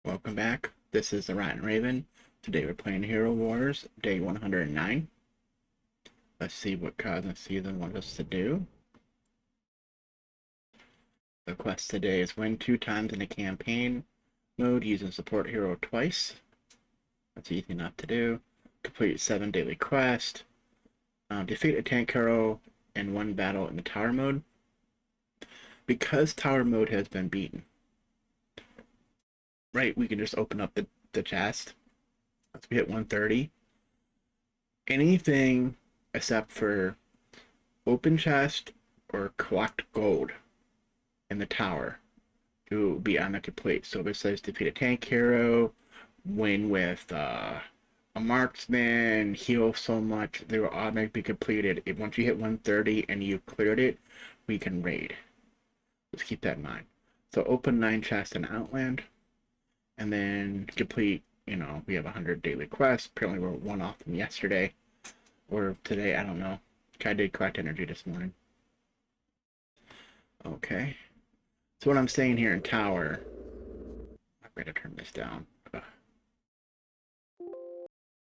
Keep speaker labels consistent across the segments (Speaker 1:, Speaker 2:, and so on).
Speaker 1: Welcome back. This is the Rotten Raven. Today we're playing Hero Wars, Day 109. Let's see what Cosmic Season wants us to do. The quest today is win 2 times in a campaign mode using support hero twice. That's easy enough to do. Complete 7 daily quests. Defeat a tank hero in 1 battle in the tower mode. Because tower mode has been beaten, right, we can just open up the chest. Once we hit 130. Anything except for open chest or collect gold in the tower to be on the complete. So if it says defeat a tank hero, win with a marksman, heal so much, they will automatically be completed. If once you hit 130 and you cleared it, we can raid. Let's keep that in mind. So open 9 chests in Outland, and then complete, we have 100 daily quests. Apparently we're 1 off from yesterday. Or today, I don't know. I did collect energy this morning. Okay. So what I'm saying here in tower, I'm going to turn this down. Ugh.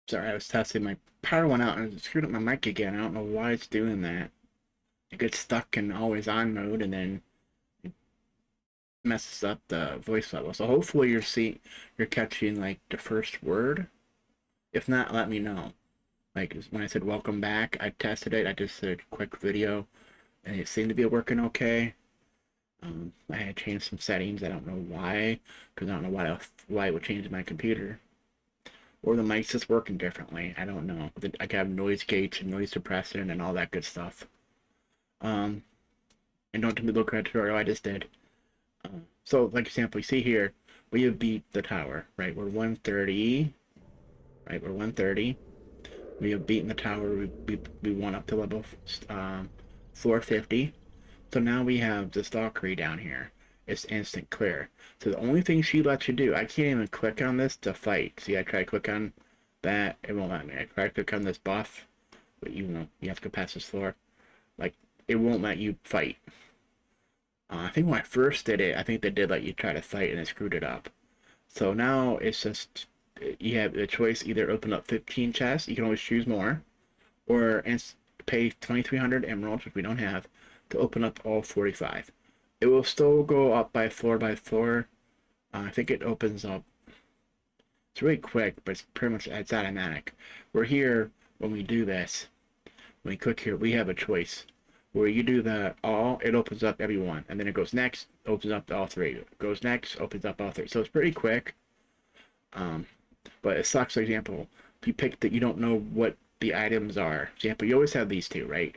Speaker 1: Sorry, I was testing. My power went out and it screwed up my mic again. I don't know why it's doing that. It gets stuck in always on mode and then it messes up the voice level. So hopefully you're catching like the first word. If not, let me know. Like when I said welcome back, I tested it. I just did a quick video, and it seemed to be working okay. I had changed some settings. I don't know why, because I don't know why it would change my computer. Or the mic's just working differently. I don't know. I have noise gates and noise suppressor and all that good stuff. And don't tell me look at the tutorial I just did. So, like example, you see here, we have beat the tower, right? We're 130. Right, we're 130. We have beaten the tower. We won up to level 450. So now we have the Stalkery down here. It's instant clear. So the only thing she lets you do, I can't even click on this to fight. See, I try to click on that, it won't let me. I try to click on this buff, but you have to go past this floor. Like, it won't let you fight. I think when I first did it, I think they did let you try to fight and it screwed it up. So now it's just, you have the choice, either open up 15 chests, you can always choose more, or pay 2,300 emeralds, which we don't have, to open up all 45. It will still go up by floor. I think it opens up. It's really quick, but it's pretty much it's automatic. We're here when we do this. When we click here, we have a choice. Where you do the all, it opens up every one, and then it goes next, opens up all 3. It goes next, opens up all 3. So it's pretty quick. But it sucks. For example, if you pick that you don't know what the items are. For example, you always have these two, right?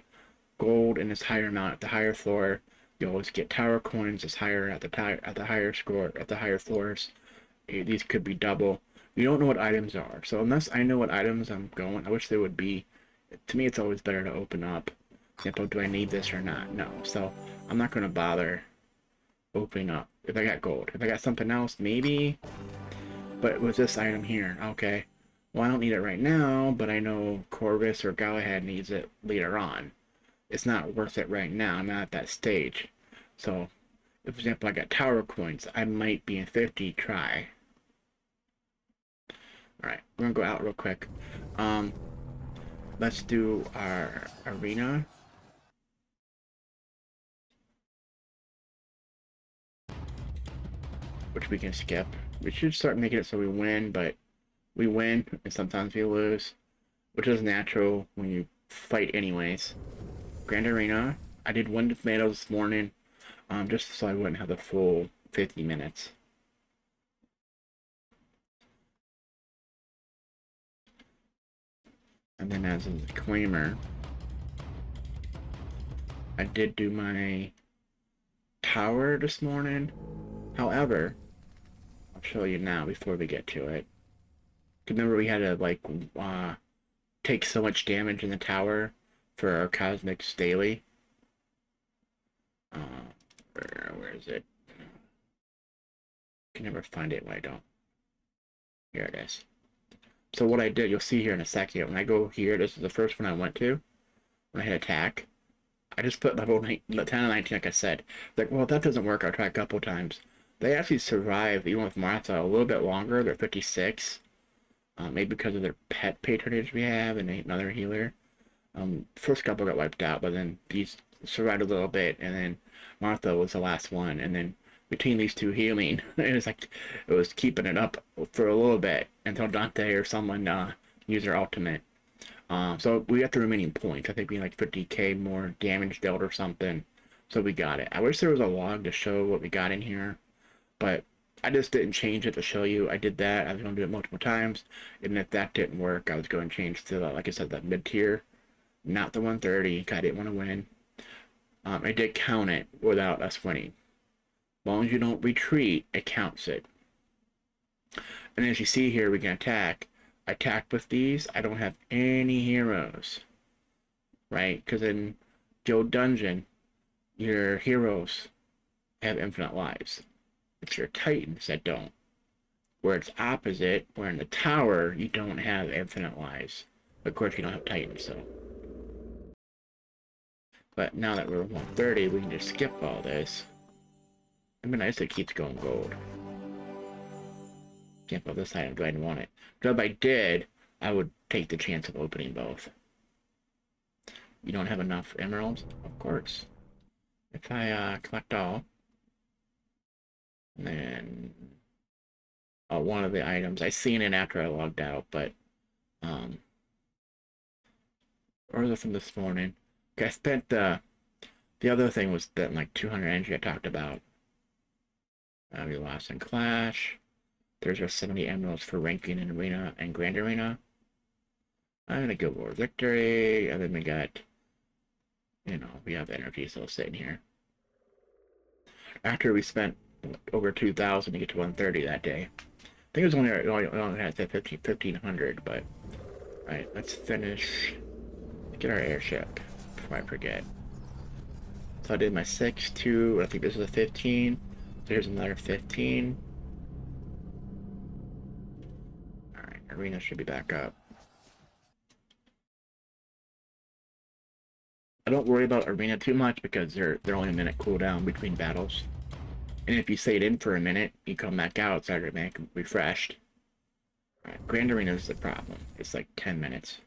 Speaker 1: Gold in this higher amount at the higher floor. You always get tower coins as higher at the higher score at the higher floors. These could be double. You don't know what items are. So unless I know what items I'm going, I wish they would be. To me, it's always better to open up. For example, do I need this or not? No. So I'm not going to bother opening up. If I got gold. If I got something else, maybe. But with this item here, okay. Well, I don't need it right now, but I know Corvus or Galahad needs it later on. It's not worth it right now. I'm not at that stage. So, if, for example, I got tower coins, I might be in 50 try. Alright, we're gonna go out real quick. Let's do our arena. Which we can skip. We should start making it so we win, but we win, and sometimes we lose. Which is natural when you fight anyways. Grand Arena. I did 1 tomato this morning, just so I wouldn't have the full 50 minutes. And then as a disclaimer, I did do my tower this morning. However, I'll show you now before we get to it. Remember we had to like take so much damage in the tower for our Cosmics daily. Where is it? I can never find it when I don't. Here it is. So what I did, you'll see here in a second, when I go here, this is the first one I went to, when I hit attack, I just put level 10 and 19 like I said. Like, well, if that doesn't work, I'll try a couple times. They actually survived, even with Martha, a little bit longer. They're 56. Maybe because of their pet patronage we have and another healer. First couple got wiped out, but then these survived a little bit, and then Martha was the last one, and then between these two healing, it was keeping it up for a little bit until Dante or someone used their ultimate. So we got the remaining points. I think we had like 50k more damage dealt or something. So we got it. I wish there was a log to show what we got in here, but I just didn't change it to show you. I did that. I was going to do it multiple times, and if that didn't work, I was going to change to, like I said, that mid-tier, not the 130. I didn't want to win. I did count it without us winning. As long as you don't retreat, it counts it. And as you see here, we can attack. I attacked with these. I don't have any heroes, right? Because in Joe Dungeon, your heroes have infinite lives. It's your titans that don't. Where it's opposite, where in the tower, you don't have infinite lives. Of course, you don't have titans, so. But now that we're 130, we can just skip all this. It'd be nice if it keeps going gold. Skip all this item, do I want it? But if I did, I would take the chance of opening both. You don't have enough emeralds? Of course. If I collect all, and then one of the items, I seen it after I logged out, but or was it from this morning? Okay, I spent the other thing was that like 200 energy I talked about. We lost in Clash. There's our 70 emeralds for ranking in Arena and Grand Arena. I'm gonna go for victory, and then we got, we have energy still sitting here. After we spent over 2,000 to get to 130 that day. I think it was only had 1,500, but alright, let's finish. Get our airship before I forget. So I did my 6, 2, I think this is a 15. So here's another 15. Alright, arena should be back up. I don't worry about arena too much because they're only a minute cooldown between battles. And if you stayed in for a minute, you come back out, it's automatically refreshed. Alright, Grand Arena is the problem. It's like 10 minutes.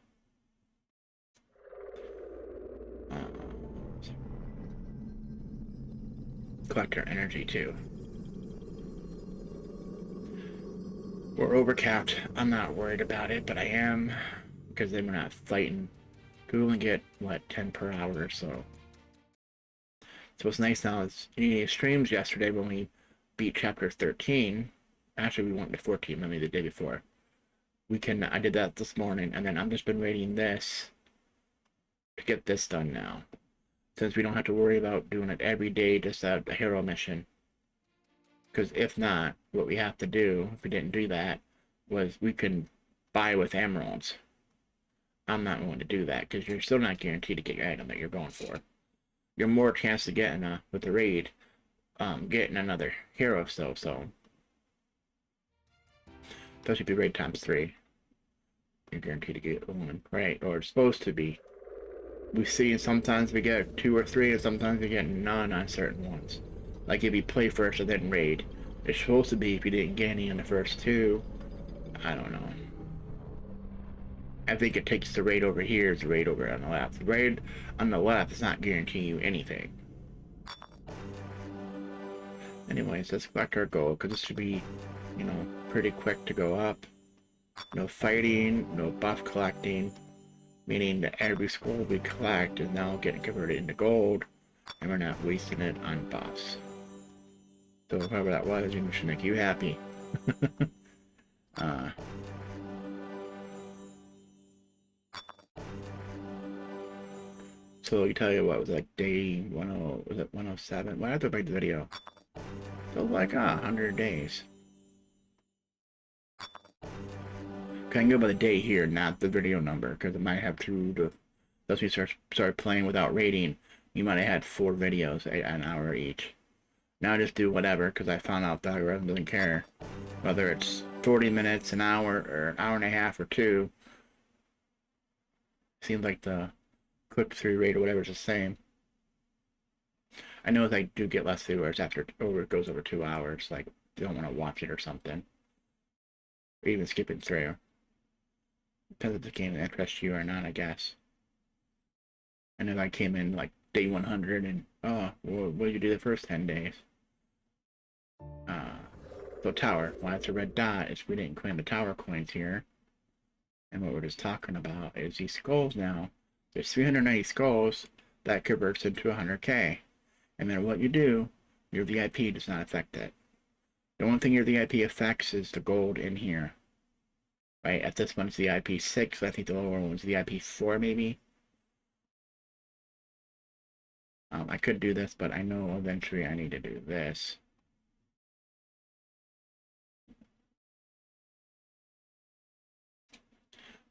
Speaker 1: Collect our energy too. We're overcapped. I'm not worried about it, but I am, because then we're not fighting. We only get, what, 10 per hour or so. So what's nice now is in streams yesterday when we beat chapter 13, actually we went to 14, maybe the day before. I did that this morning, and then I've just been waiting this to get this done now. Since we don't have to worry about doing it every day, just a hero mission. Because if not, what we have to do, if we didn't do that, was we can buy with emeralds. I'm not going to do that, because you're still not guaranteed to get your item that you're going for. You're more chance of getting, with the raid, getting another hero still, so. Especially if you raid times 3. You're guaranteed to get one, right? Or it's supposed to be. We see sometimes we get 2 or 3, and sometimes we get none on certain ones. Like if you play first and then raid. It's supposed to be if you didn't get any in the first 2. I don't know. I think it takes the raid over here as the raid over on the left. The raid on the left is not guaranteeing you anything. Anyways, let's collect our gold, because this should be, pretty quick to go up. No fighting, no buff collecting. Meaning that every scroll we collect is now getting converted into gold, and we're not wasting it on buffs. So whoever that was, you should make you happy. So you tell you what, was it like day 10, was it 107? Why did I make the video? So like 100 days. I can go by the day here, not the video number, because it might have to, unless we start playing without rating, you might have had 4 videos, an hour each. Now I just do whatever, because I found out the algorithm doesn't care. Whether it's 40 minutes, an hour, or an hour and a half, or 2. Seems like the clip-through rate or whatever is the same. I know I do get less viewers after it goes over 2 hours. Like, you don't want to watch it or something, or even skip it through. Depends if the game interests you or not, I guess. And if I came in like day 100 and oh, well, what did you do the first 10 days? So tower. Why it's a red dot is we didn't claim the tower coins here. And what we're just talking about is these skulls now. There's 390 skulls that converts into 100k. And then what you do, your VIP does not affect it. The only thing your VIP affects is the gold in here. Right? At this one it's VIP 6, I think the lower one's VIP 4 maybe. I could do this, but I know eventually I need to do this.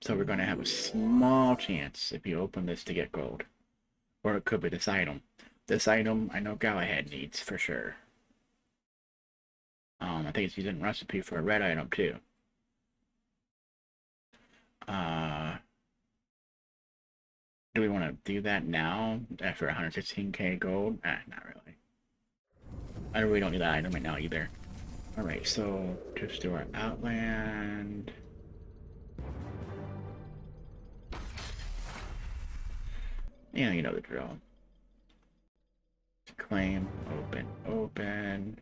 Speaker 1: So we're going to have a small chance if you open this to get gold. Or it could be this item. This item, I know Galahad needs for sure. I think it's using recipe for a red item too. Do we want to do that now after 115k gold? Not really. I really don't need that item right now either. Alright, so just do our Outland. Yeah, you know the drill. Claim, open,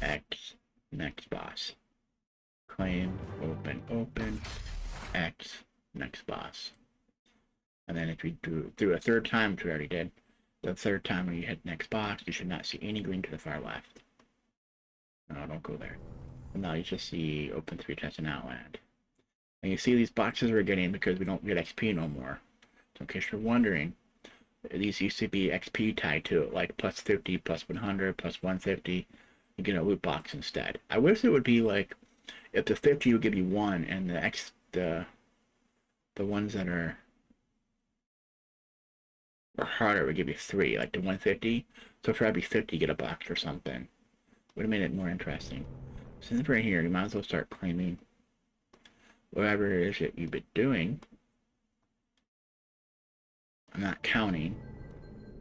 Speaker 1: X, next boss. Claim, open, X, next boss. And then if we do a third time, which we already did, the third time when you hit next box, you should not see any green to the far left. No, don't go there. And now you just see open 3 chests in Outland. And you see these boxes we're getting because we don't get XP no more. So in case you're wondering, these used to be XP tied to it, like plus 50, plus 100, plus 150. You get a loot box instead. I wish it would be like, if the 50 would give you 1, and the ones that are harder would give you 3, like the 150. So for every 50, you get a box or something. Would have made it more interesting. Since we're here, you might as well start claiming whatever it is that you've been doing. I'm not counting,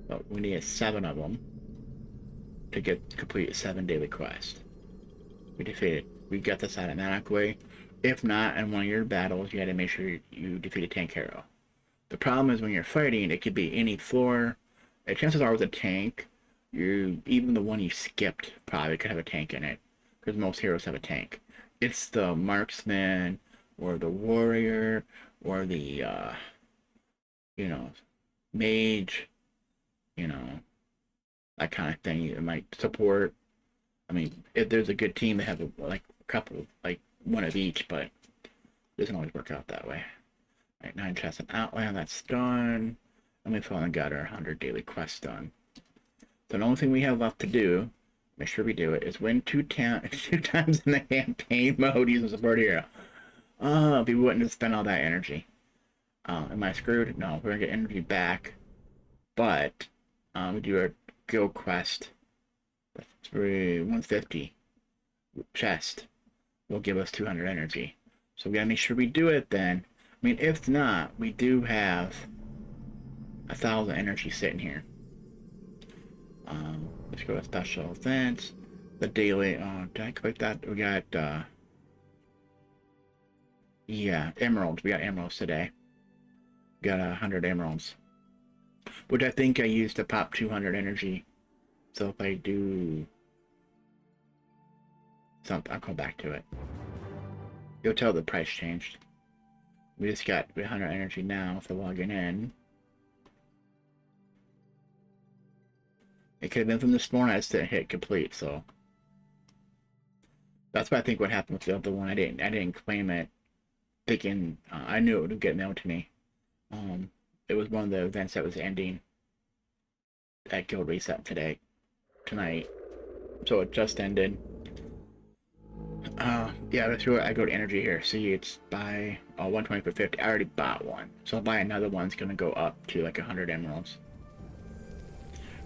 Speaker 1: but we need 7 of them to complete a 7 daily quest. We defeated. We got this automatically. If not, in one of your battles, you had to make sure you defeat a tank hero. The problem is when you're fighting, it could be any floor. The chances are with a tank, even the one you skipped probably could have a tank in it, because most heroes have a tank. It's the marksman or the warrior or the mage, that kind of thing. It might support. I mean, if there's a good team, they have a couple, like one of each, but it doesn't always work out that way. Right, 9 chests in Outland, that's done. And we finally got our 100 daily quests done. So the only thing we have left to do, make sure we do it, is win 2 times in the campaign mode using support hero. Oh, people wouldn't have spent all that energy. Am I screwed? No, we're gonna get energy back. But we do a guild quest. That's 150 chest will give us 200 energy. So we gotta make sure we do it then. I mean, if not, we do have 1,000 energy sitting here. Let's go to special events. The daily. Did I click that? We got yeah, emeralds. We got emeralds today. Got 100 emeralds, which I think I used to pop 200 energy. So if I do something, I'll come back to it. You'll tell the price changed. We just got 100 energy now for logging in. It could have been from this morning. I just didn't hit complete, so that's what I think what happened with the other one. I didn't claim it, thinking I knew it would get mailed to me. It was one of the events that was ending at Guild Reset tonight, so it just ended. Yeah, that's where I go to energy here. See, it's buy 120 for 50. I already bought one, so I'll buy another one's gonna go up to like 100 emeralds.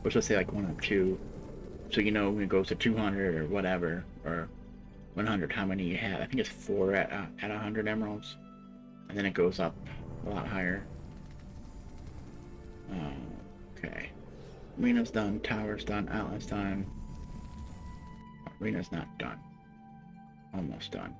Speaker 1: Which let's say like 1 or 2. So when it goes to 200 or whatever, or 100, how many you have. I think it's 4 at 100 emeralds, and then it goes up a lot higher. Okay. Arena's done, tower's done, outlet's done. Arena's not done. Almost done.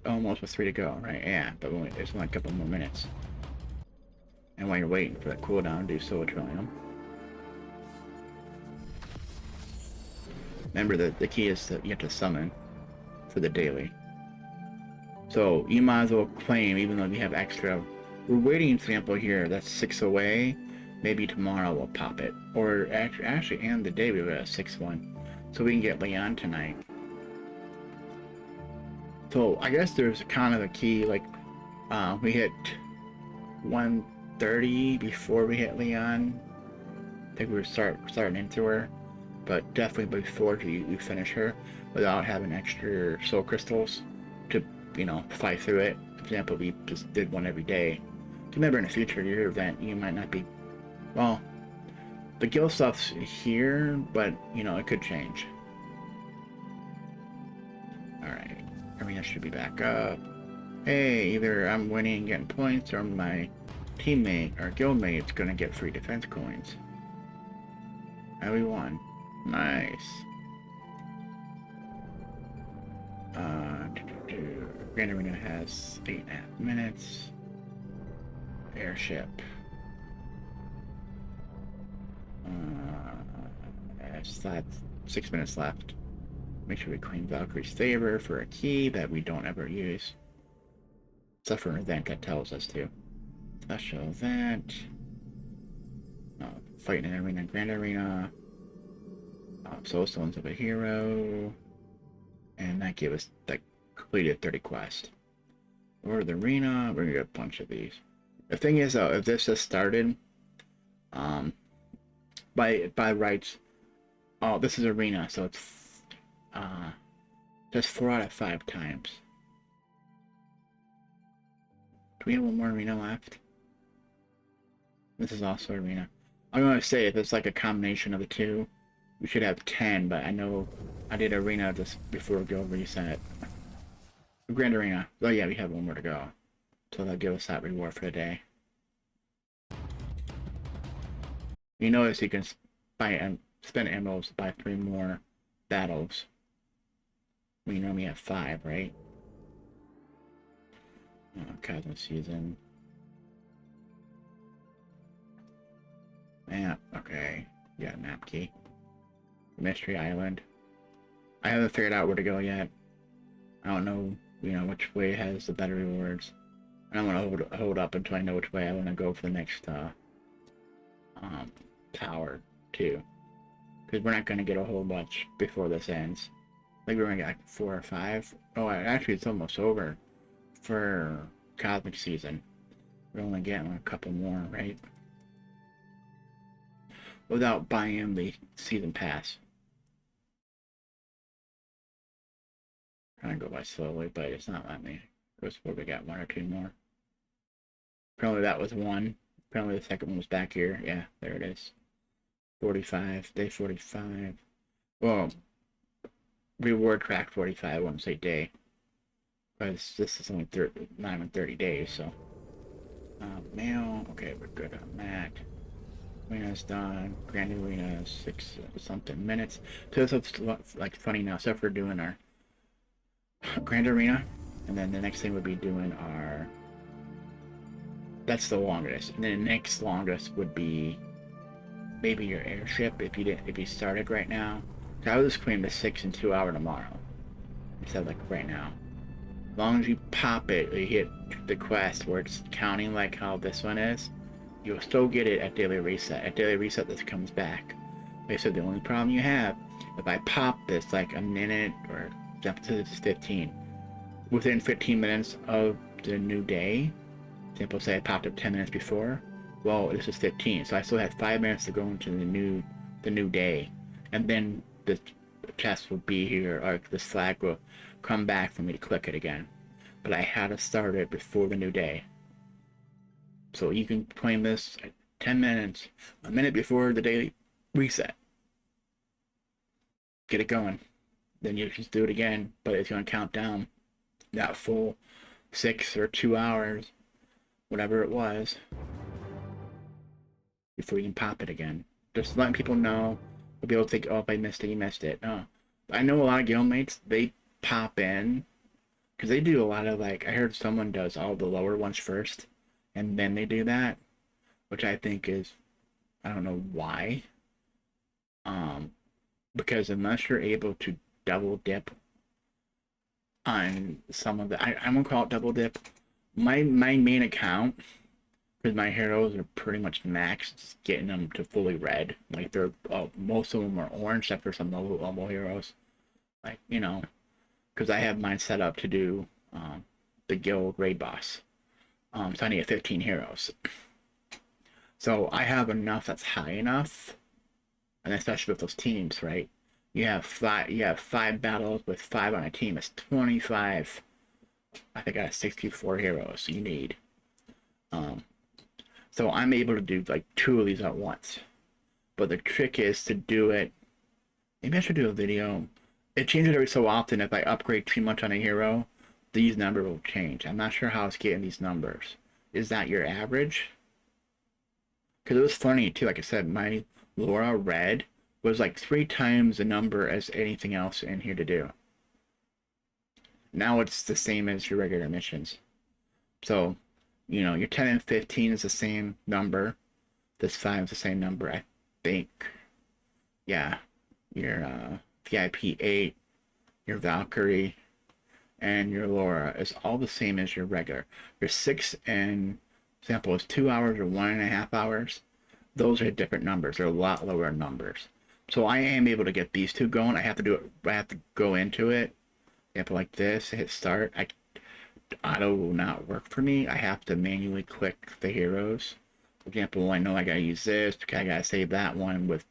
Speaker 1: Almost with 3 to go, right? Yeah, but there's only a couple more minutes. And while you're waiting for the cooldown, do Soul Trillium. Remember that the key is that you have to summon for the daily. So you might as well claim, even though you have extra. We're waiting, example here, that's 6 away. Maybe tomorrow we'll pop it. Or actually end the day we have a 6-1. So we can get Leon tonight. So I guess there's kind of a key, like we hit 130 before we hit Leon. I think we were starting into her, but definitely before you finish her without having extra soul crystals to, you know, fight through it. For example, we just did one every day. Remember, in the future, your event, you might not be, well, the guild stuff's here, but, you know, it could change. Alright, arena should be back up. Hey, either I'm winning and getting points, or my teammate or guildmate's gonna get free defense coins. And we won. Nice. Grand Arena has 8.5 minutes. Airship. That's 6 minutes left. Make sure we claim Valkyrie's favor for a key that we don't ever use. Except for an event that tells us to. Special event. Fighting in Arena, Grand Arena. Soul Stones of a Hero. And that gave us, that completed 30 quests. Or the Arena, we're gonna get a bunch of these. The thing is though, if this just started, by rights, oh, this is Arena, so it's, just 4 out of 5 times. Do we have one more Arena left? This is also Arena. I'm gonna say if it's like a combination of the two, we should have 10, but I know I did Arena just before Guild Reset. Grand Arena. Oh yeah, we have one more to go. So that'll give us that reward for the day. You notice you can buy and spend emeralds to buy 3 more battles. We normally have 5, right? Cosmic Season. Map, okay. Yeah, map key. Mystery Island. I haven't figured out where to go yet. I don't know, you know, which way has the better rewards. I don't want to hold up until I know which way I want to go for the next tower too, because we're not going to get a whole bunch before this ends. I think we're going to get like 4 or 5. Oh, actually, it's almost over for Cosmic Season. We're only getting a couple more, right? Without buying the season pass. Trying to go by slowly, but it's not letting me. Goes where we got 1 or 2 more. Apparently that was 1. Apparently the second one was back here. Yeah, there it is. 45, day 45. Well, reward track 45, I wouldn't say day. Because this is only not even 30 days, so. Mail, okay, we're good on that. Arena's done. Grand Arena, 6 something minutes. So it's like funny now, so if we're doing our Grand Arena, and then the next thing would be doing our, that's the longest, and then the next longest would be maybe your airship if you started right now. So I would just claim the 6 and 2 hour tomorrow instead of like right now. As long as you pop it, you hit the quest where it's counting like how this one is, you'll still get it at daily reset. At daily reset, this comes back. Like I said, the only problem you have, if I pop this like a minute or jump to this 15, within 15 minutes of the new day, example, say I popped up 10 minutes before, well, this is 15, so I still had 5 minutes to go into the new day, and then the chest will be here, or this flag will come back for me to click it again. But I had to start it before the new day. So you can claim this at 10 minutes, a minute before the daily reset. Get it going. then you just do it again, but it's going to count down that full 6 or 2 hours, whatever it was, before you can pop it again. Just letting people know, they'll be able to think, oh, if I missed it, you missed it. No. I know a lot of guildmates, they pop in, because they do a lot of, like, I heard someone does all the lower ones first, and then they do that, which I think is, I don't know why. Because unless you're able to double dip on some of the, I'm gonna call it double dip. My main account, because my heroes are pretty much maxed, just getting them to fully red. Like they're most of them are orange, except for some low heroes. Like because I have mine set up to do the guild raid boss. So I need 15 heroes. So I have enough that's high enough, and especially with those teams, right? You have five battles with 5 on a team. It's 25. I think I have 64 heroes you need. So I'm able to do like 2 of these at once. But the trick is to do it. Maybe I should do a video. It changes every so often. If I upgrade too much on a hero, these numbers will change. I'm not sure how it's getting these numbers. Is that your average? Because it was funny too. Like I said, my Laura red was like 3 times the number as anything else in here to do. Now it's the same as your regular missions. So, your 10 and 15 is the same number. This 5 is the same number, I think. Yeah. Your VIP 8, your Valkyrie, and your Laura is all the same as your regular. Your 6 and example is 2 hours or 1.5 hours. Those are different numbers. They're a lot lower numbers. So I am able to get these 2 going. I have to do it. I have to go into it. Example like this, hit start. Auto will not work for me. I have to manually click the heroes. For example, I know I gotta use this because I gotta save that one with,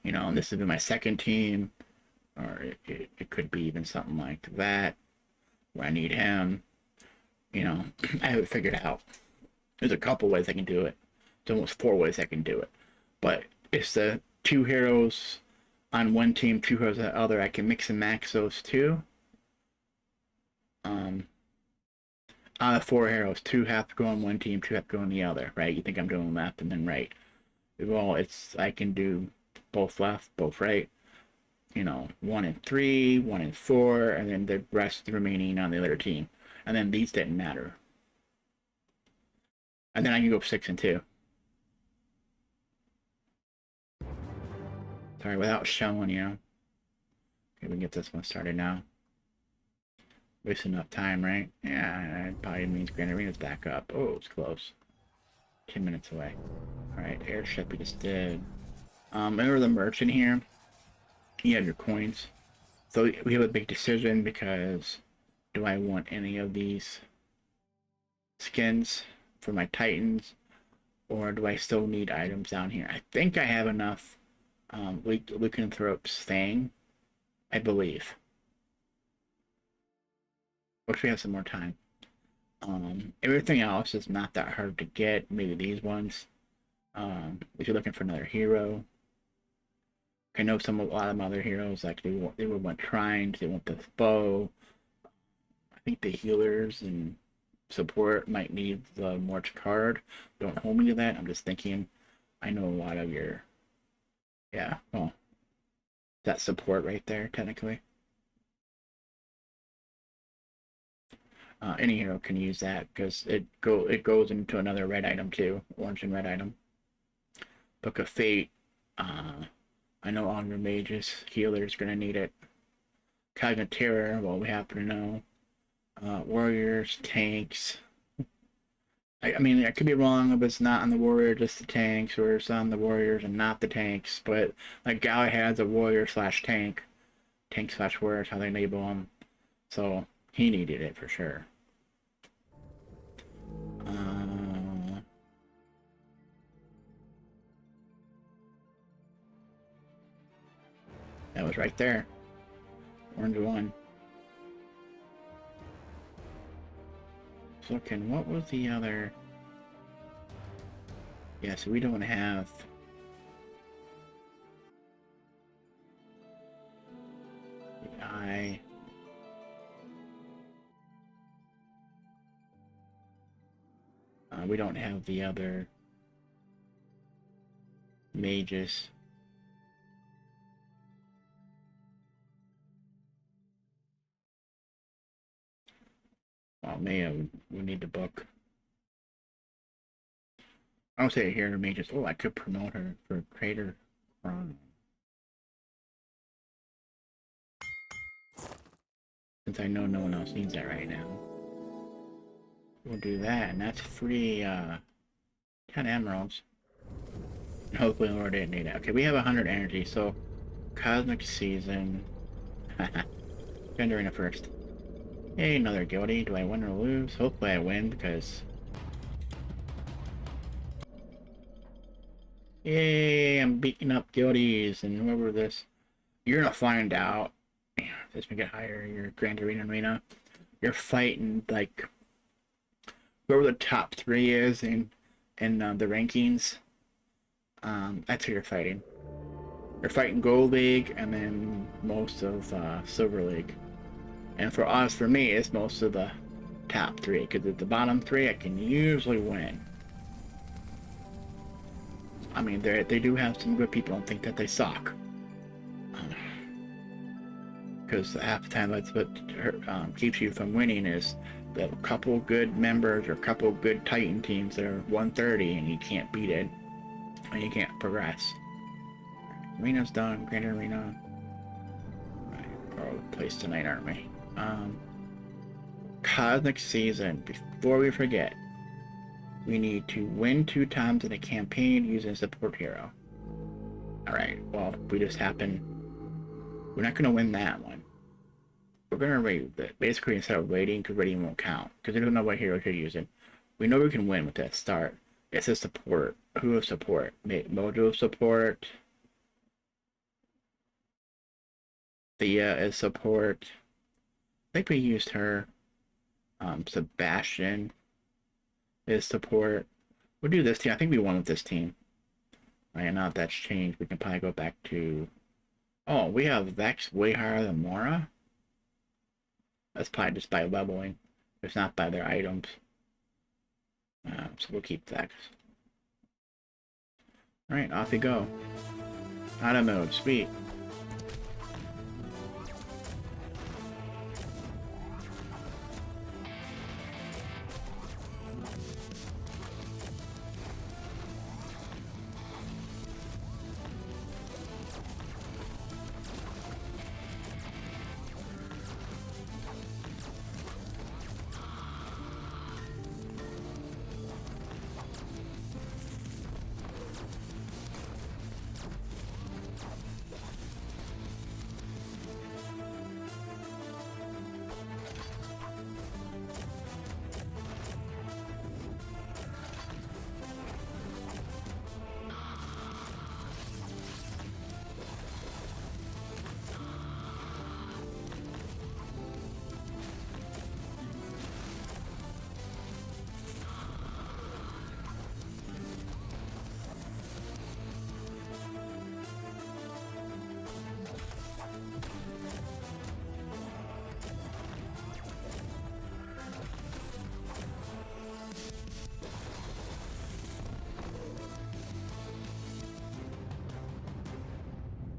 Speaker 1: and this would be my second team, or it could be even something like that where I need him. I have it figured out. There's a couple ways I can do it. There's almost 4 ways I can do it, but it's the 2 heroes on one team, 2 heroes on the other. I can mix and match those 2. Out of 4 heroes, 2 have to go on one team, 2 have to go on the other, right? You think I'm doing left and then right. Well, I can do both left, both right. 1 and 3, 1 and 4, and then the rest remaining on the other team. And then these didn't matter. And then I can go 6 and 2. Sorry, without showing you. Okay, we can get this one started now. Waste enough time, right? Yeah, it probably means Grand Arena's back up. Oh, it's close. 10 minutes away. Alright, airship we just did. Remember the merchant here? You have your coins. So we have a big decision because do I want any of these skins for my Titans? Or do I still need items down here? I think I have enough Lycanthrope's Fang, I believe. Wish we have some more time. Everything else is not that hard to get. Maybe these ones. If you're looking for another hero, I know a lot of other heroes like they would want Trines, they want the bow. I think the healers and support might need the March card. Don't hold me to that. I'm just thinking. I know a lot of your, yeah. Well, that support right there technically. Any hero can use that because it goes into another red item too, orange and red item. Book of Fate. I know all your mages, healers gonna need it. Cognitive Terror. Well, we happen to know. Warriors, tanks. I mean, I could be wrong if it's not on the warrior, just the tanks, or it's on the warriors and not the tanks. But like Gal has a warrior slash tank slash warrior is how they label him. So he needed it for sure. That was right there. Orange one. Looking, what was the other? Yeah, so we don't have. high. We don't have the other mages. Well, man, we need to book. I don't say here to mages. Oh, I could promote her for Crater Chrono. Since I know no one else needs that right now. We'll do that, and that's free 10 emeralds. And hopefully Lord didn't need it. Okay, we have 100 energy, so Cosmic Season. Arena first. Hey, another guilty. Do I win or lose? Hopefully I win, because... Yay, I'm beating up guilties, and whoever this... You're gonna find out. As we get higher, your Grand Arena. You're fighting, like... Whoever the top 3 is in the rankings. That's who you're fighting. You're fighting Gold League, and then most of Silver League. And for me, it's most of the top 3, because at the bottom 3, I can usually win. I mean, they do have some good people and think that they suck. Because half the time that's what keeps you from winning is the couple good members or couple good Titan teams that are 130 and you can't beat it. And you can't progress. Arena's done, Grand Arena. Right, we're all place tonight, aren't we? Cosmic Season. Before we forget, we need to win 2 times in a campaign using a support hero. Alright, well, we just happen... We're not going to win that one. We're going to rate it. Basically, instead of rating, because rating won't count. Because we don't know what heroes you're using. We know we can win with that start. It's a support. Who is support? Mojo support. Thea is support. I think we used her. Sebastian is support. We'll do this team. I think we won with this team. Right now, if that's changed, we can probably go back to... Oh, we have Vex way higher than Mora? That's probably just by leveling. It's not by their items. So we'll keep Vex. Alright, off you go. Auto mode, sweet.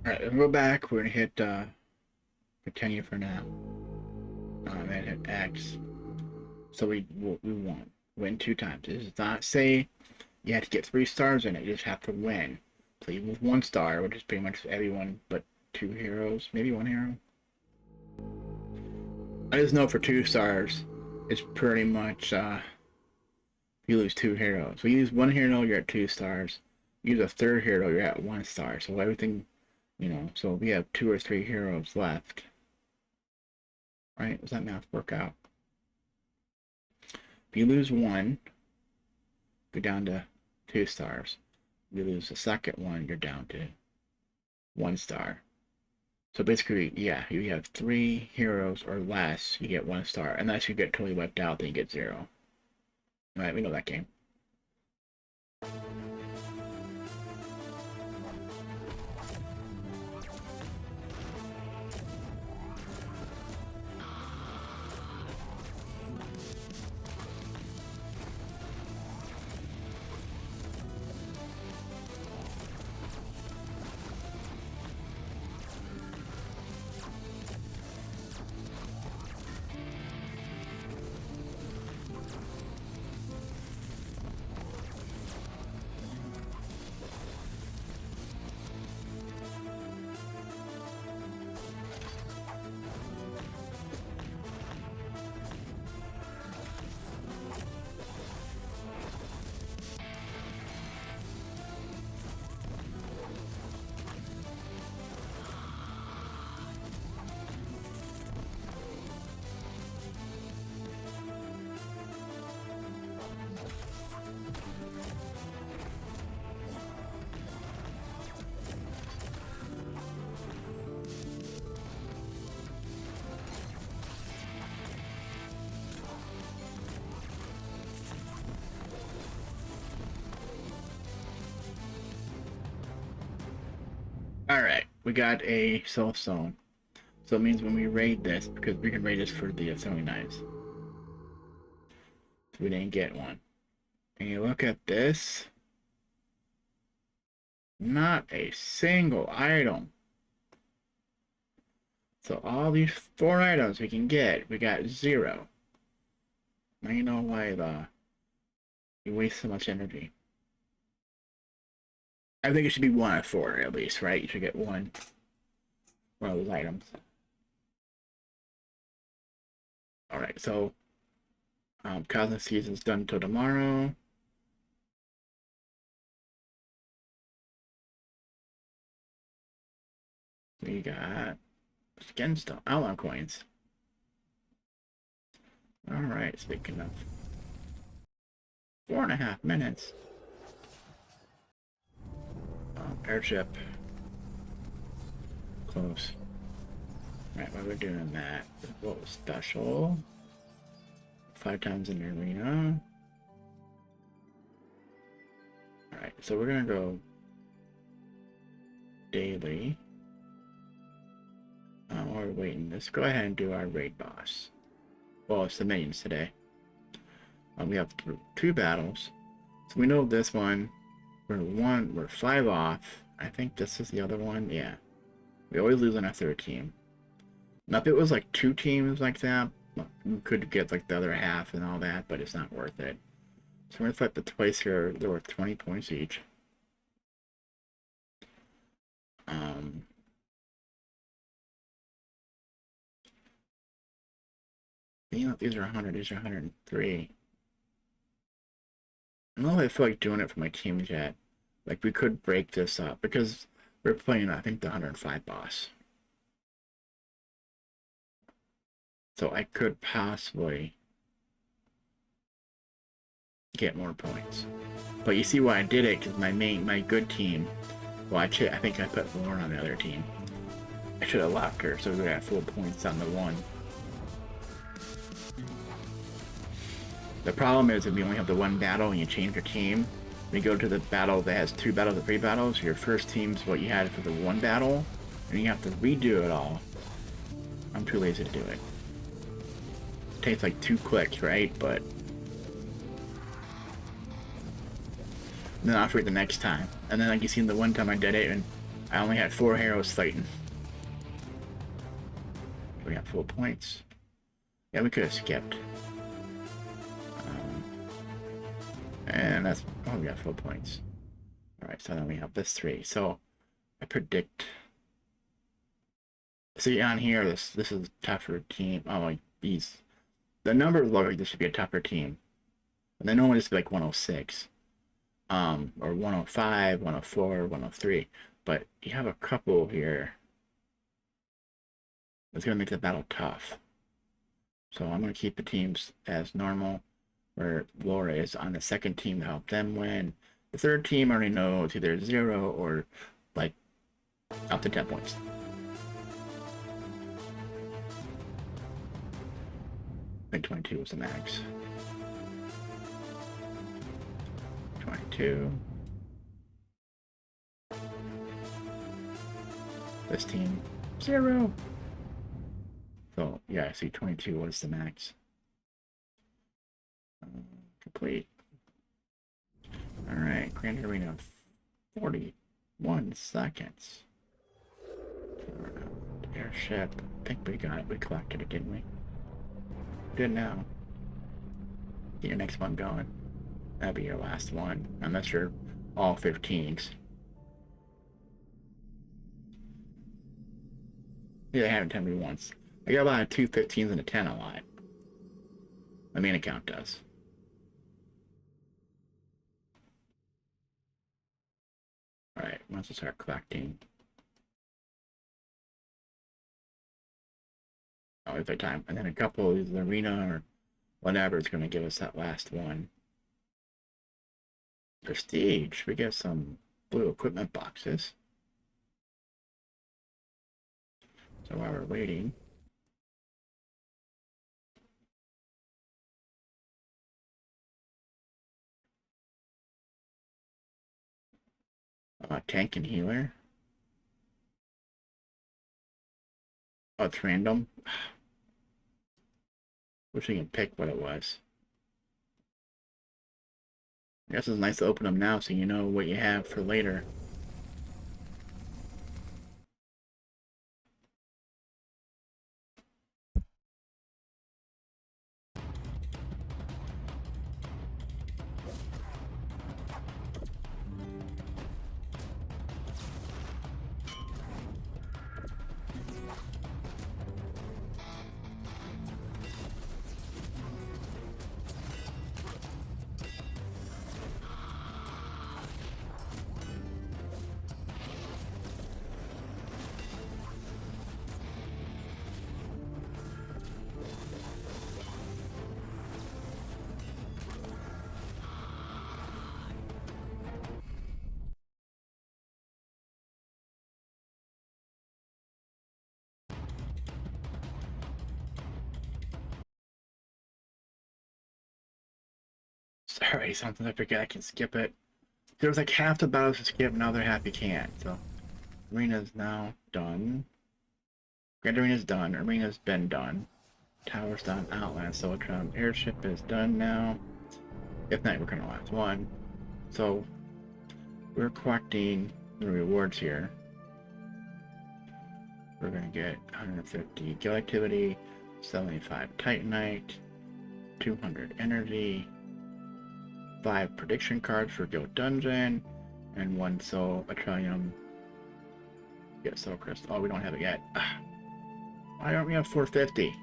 Speaker 1: Alright, let's go back. We're gonna hit continue for now. Then hit X. So we won. Win 2 times. This does not say you have to get 3 stars in it. You just have to win. Play with 1 star, which is pretty much everyone but 2 heroes. Maybe 1 hero. I just know for 2 stars, it's pretty much you lose 2 heroes. So you use 1 hero, you're at 2 stars. Use a 3rd hero, you're at 1 star. So everything, you know, so we have 2 or 3 heroes left. Right? Does that math work out? If you lose 1, go down to 2 stars. If you lose the second one, you're down to 1 star. So basically, yeah, you have 3 heroes or less, you get 1 star. Unless you get totally wiped out, then you get 0. Right, we know that game. Alright, we got a self zone. So it means when we raid this, because we can raid this for the throwing knives. So we didn't get one. And you look at this. Not a single item. So all these 4 items we can get, we got 0. Now you know why you waste so much energy. I think it should be 1 out of 4 at least, right? You should get one of those items. Alright, so Cosmic Season's done until tomorrow. We got skin stuff, outlaw coins. Alright, speaking of 4.5 minutes. Airship. Close. Right, while we're doing that, what was special? 5 times in the arena. Alright, so we're gonna go daily. While we're waiting, let's go ahead and do our raid boss. Well, it's the minions today. We have 2 battles. So we know this one, we're 5 off. I think this is the other one, yeah. We always lose on our 3rd team. Now if it was like 2 teams like that, we could get like the other half and all that, but it's not worth it. So we're gonna fight the twice here. They're worth 20 points each. You know, these are 100, these are 103. I don't know if I feel like doing it for my teams yet. Like, we could break this up, because we're playing, I think, the 105 boss. So I could possibly get more points. But you see why I did it, because my good team, well, I think I put Lauren on the other team. I should have locked her, so we would have full points on the one. The problem is if you only have the 1 battle and you change your team, when you go to the battle that has 2 battles or 3 battles, your first team's what you had for the 1 battle, and you have to redo it all. I'm too lazy to do it. It takes like 2 clicks, right? But then I'll forget the next time. And then like you seen the one time I did it and I only had 4 heroes fighting. We got full points. Yeah, we could have skipped. And that's, oh, we got full points. Alright, so then we have this 3. So I predict. See on here, this is a tougher team. Oh, like these, the numbers look like this should be a tougher team. And they normally just be like 106, or 105, 104, 103. But you have a couple here that's gonna make the battle tough. So I'm gonna keep the teams as normal, where Laura is on the 2nd team to help them win. The 3rd team I already know it's either 0 or like up to 10 points. I think 22 was the max. 22. This team, 0. So yeah, I see 22 was the max. Complete. Alright, Grand Arena, 41 seconds. Airship, I think we got it, we collected it, didn't we? Good now. Get your next one going. That'll be your last one, unless you're all 15s. Yeah, they haven't told me once. I got a lot of 2 15s and a 10 a lot. My main account does. Alright, once we start collecting. Oh, if I time. And then a couple of the arena or whatever is going to give us that last one. Prestige. We get some blue equipment boxes. So while we're waiting. Tank and healer. Oh, it's random. Wish we could pick what it was. I guess it's nice to open them now so you know what you have for later. Sorry, something I forget I can skip it. There was like half the battles to skip, now they're half you can't. So, arena's now done. Grand arena's done. Arena's been done. Tower's done. Outland, Solitron. Airship is done now. If not, we're gonna last one. So, we're collecting the rewards here. We're gonna get 150 guild activity, 75 Titanite, 200 energy, 5 prediction cards for guild dungeon, and 1 soul Atralium. Get soul crystal. Oh, we don't have it yet. Why don't we have 450?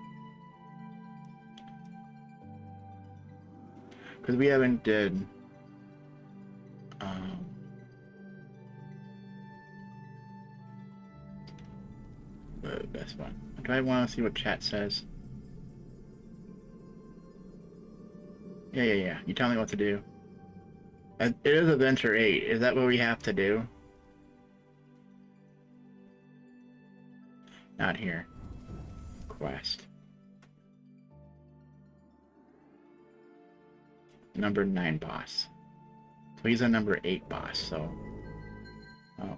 Speaker 1: Because we haven't did the best one. Do I want to see what chat says? Yeah. You tell me what to do. It is Adventure 8. Is that what we have to do? Not here. Quest. Number 9 boss. So he's a number 8 boss, so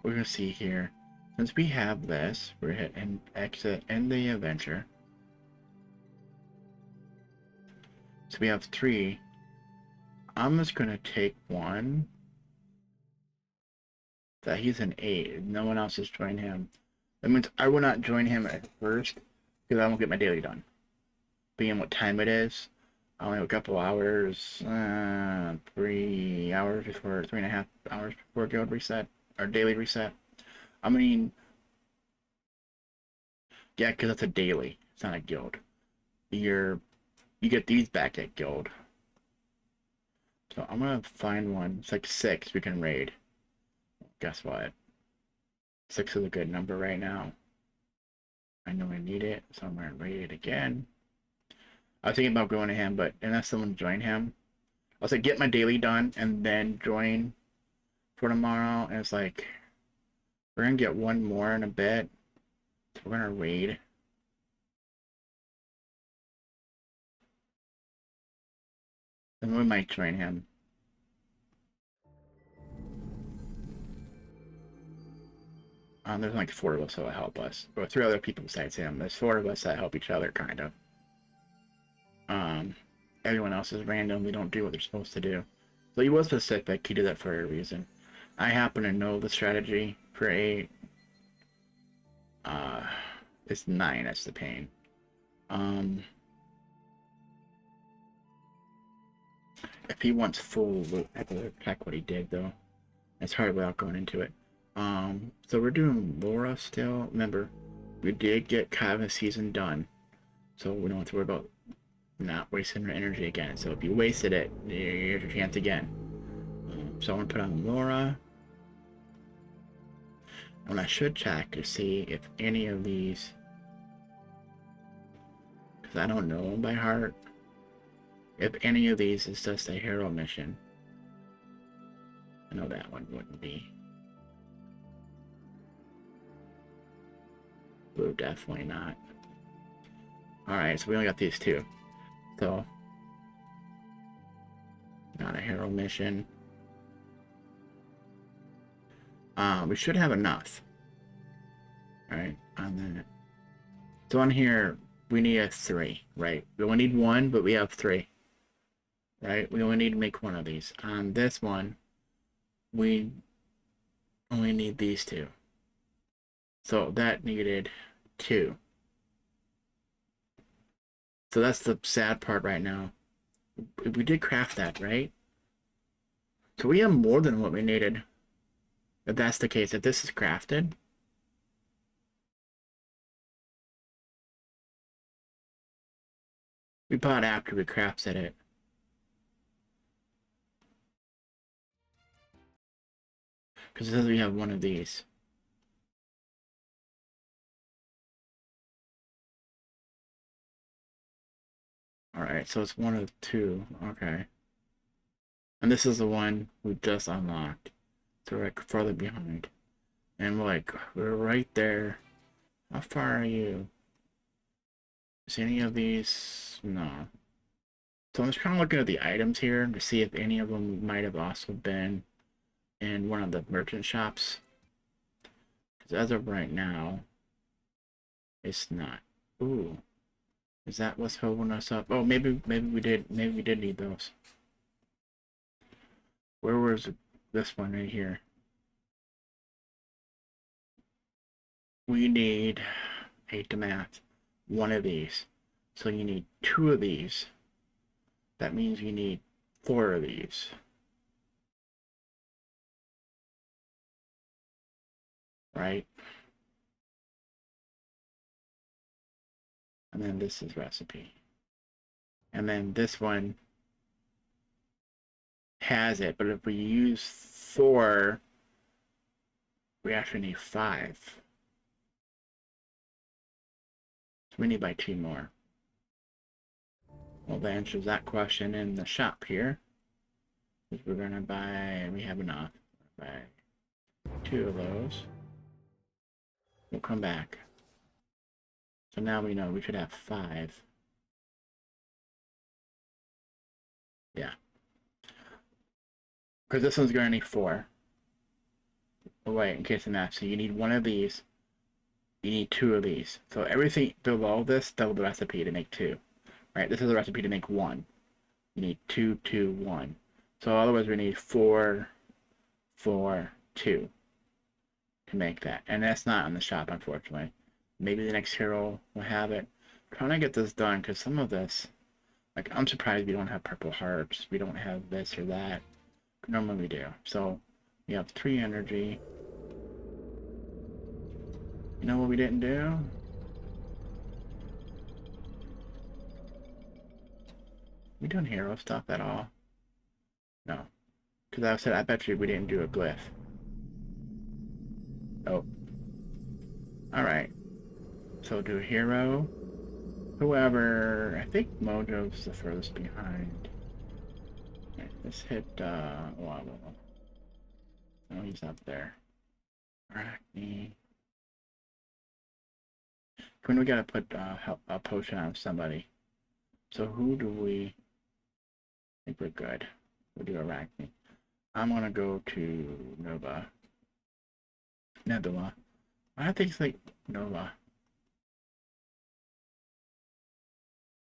Speaker 1: we're gonna see here. Since we have this, we're hit and exit in the adventure. So we have 3. I'm just gonna take 1. That he's an 8. No one else has joined him. That means I will not join him at first because I won't get my daily done. Being what time it is, I only have a couple hours, 3 hours before, 3.5 hours before guild reset or daily reset. I mean, yeah, because it's a daily. It's not a guild. You get these back at guild. So I'm gonna find one. It's like 6 we can raid. Guess what? 6 is a good number right now. I know I need it, so I'm gonna raid it again. I was thinking about going to him, but unless someone join him, I was like, get my daily done and then join for tomorrow. And it's like, we're gonna get one more in a bit. So we're gonna raid. Then we might join him. There's like 4 of us that will help us. Or 3 other people besides him. There's 4 of us that help each other, kind of. Everyone else is random. They don't do what they're supposed to do. So he was specific. He did that for a reason. I happen to know the strategy for 8. It's 9. That's the pain. If he wants full loot, I have to check what he did though. It's hard without going into it. So we're doing Laura still. Remember, we did get Kava's season done, so we don't have to worry about not wasting our energy again. So if you wasted it, here's your chance again. So I'm gonna put on Laura, and I should check to see if any of these, because I don't know them by heart, if any of these is just a hero mission. I know that one wouldn't be. Blue, definitely not. Alright, so we only got these 2. So, not a hero mission. We should have enough. Alright, on that. So on here, we need a 3, right? We only need 1, but we have 3. Right? We only need to make 1 of these. On this one, we only need these 2. So that needed 2. So that's the sad part right now. We did craft that, right? So we have more than what we needed. If that's the case, if this is crafted. We bought after we crafted it. Because it says we have 1 of these. Alright, so it's 1 of 2. Okay. And this is the one we just unlocked. So we're like further behind. And we're right there. How far are you? Is any of these? No. So I'm just kind of looking at the items here to see if any of them might have also been in one of the merchant shops. Because as of right now, it's not. Ooh. Is that what's holding us up? Oh, maybe we did need those. Where was this one right here? We need, hate the math, 1 of these. So you need 2 of these. That means you need 4 of these. Right? And then this is recipe. And then this one has it, but if we use 4, we actually need 5. So we need by 2 more. Well, that answers that question in the shop here. Because we're gonna buy, we have enough. Buy 2 of those. We'll come back. So now we know we should have 5. Yeah. Because this one's gonna need 4. Oh wait, in case of math, so you need 1 of these. You need 2 of these. So everything below this, double the recipe to make 2. Right, this is a recipe to make 1. You need 2, 2, 1. So otherwise we need 4, 4, 2 to make that. And that's not in the shop, unfortunately. Maybe the next hero will have it. I'm trying to get this done, because some of this, like, I'm surprised we don't have purple hearts. We don't have this or that. Normally we do. So we have 3 energy. You know what we didn't do? We doing hero stuff at all? No. Because I said, I bet you we didn't do a glyph. Oh. Alright. So do hero. Whoever. I think Mojo's the furthest behind. Okay, let's hit, oh, he's up there. Arachne. When we gotta put a potion on somebody. So who do we think we're good? We'll do Arachne. I'm gonna go to Nova. Nebula. I think it's like Nova.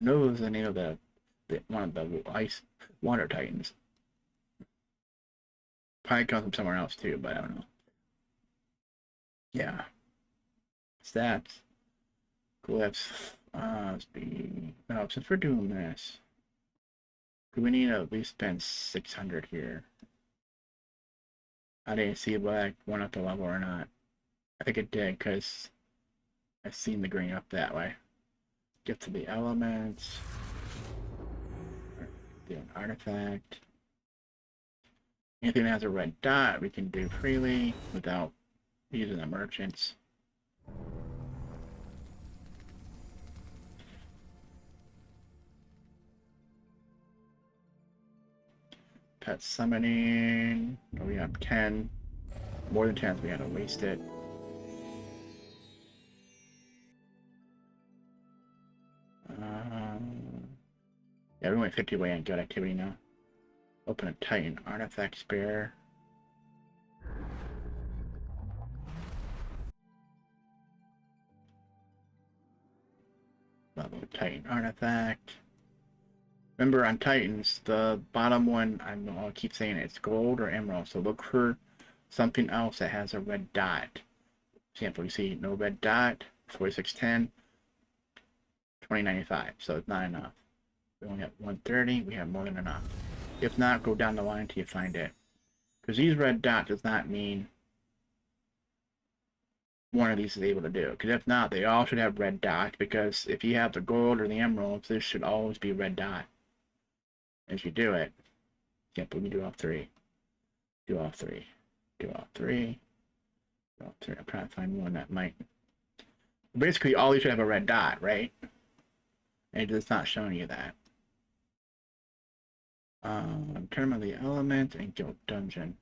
Speaker 1: Nova is the name of the one of the ice water titans. Probably comes from somewhere else too, but I don't know. Yeah. Stats. Glyphs. Let's be. No, since we're doing this, do we need to at least spend 600 here? I didn't see if I went up the level or not. I think it did, because I've seen the green up that way. Get to the elements. Do an artifact. Anything that has a red dot, we can do freely without using the merchants. Pet summoning. Oh, we have 10. More than 10, so we had to waste it. Yeah, we went 50 away on good activity now. Open a Titan artifact spare. Titan artifact. Remember on Titans, the bottom one, I'll keep saying it, it's gold or emerald. So look for something else that has a red dot. For example, you see no red dot, 4610, 2095. So it's not enough. We only have 130, we have more than enough. If not, go down the line until you find it. Because these red dots does not mean one of these is able to do. Because if not, they all should have red dots. Because if you have the gold or the emeralds, this should always be red dot. As you do it, example, you do all three. Do all three. Do all three. Do all three. I'm trying to find one that might. Basically, all these should have a red dot, right? And it's not showing you that. Tournament of the Elements and Guild Dungeon.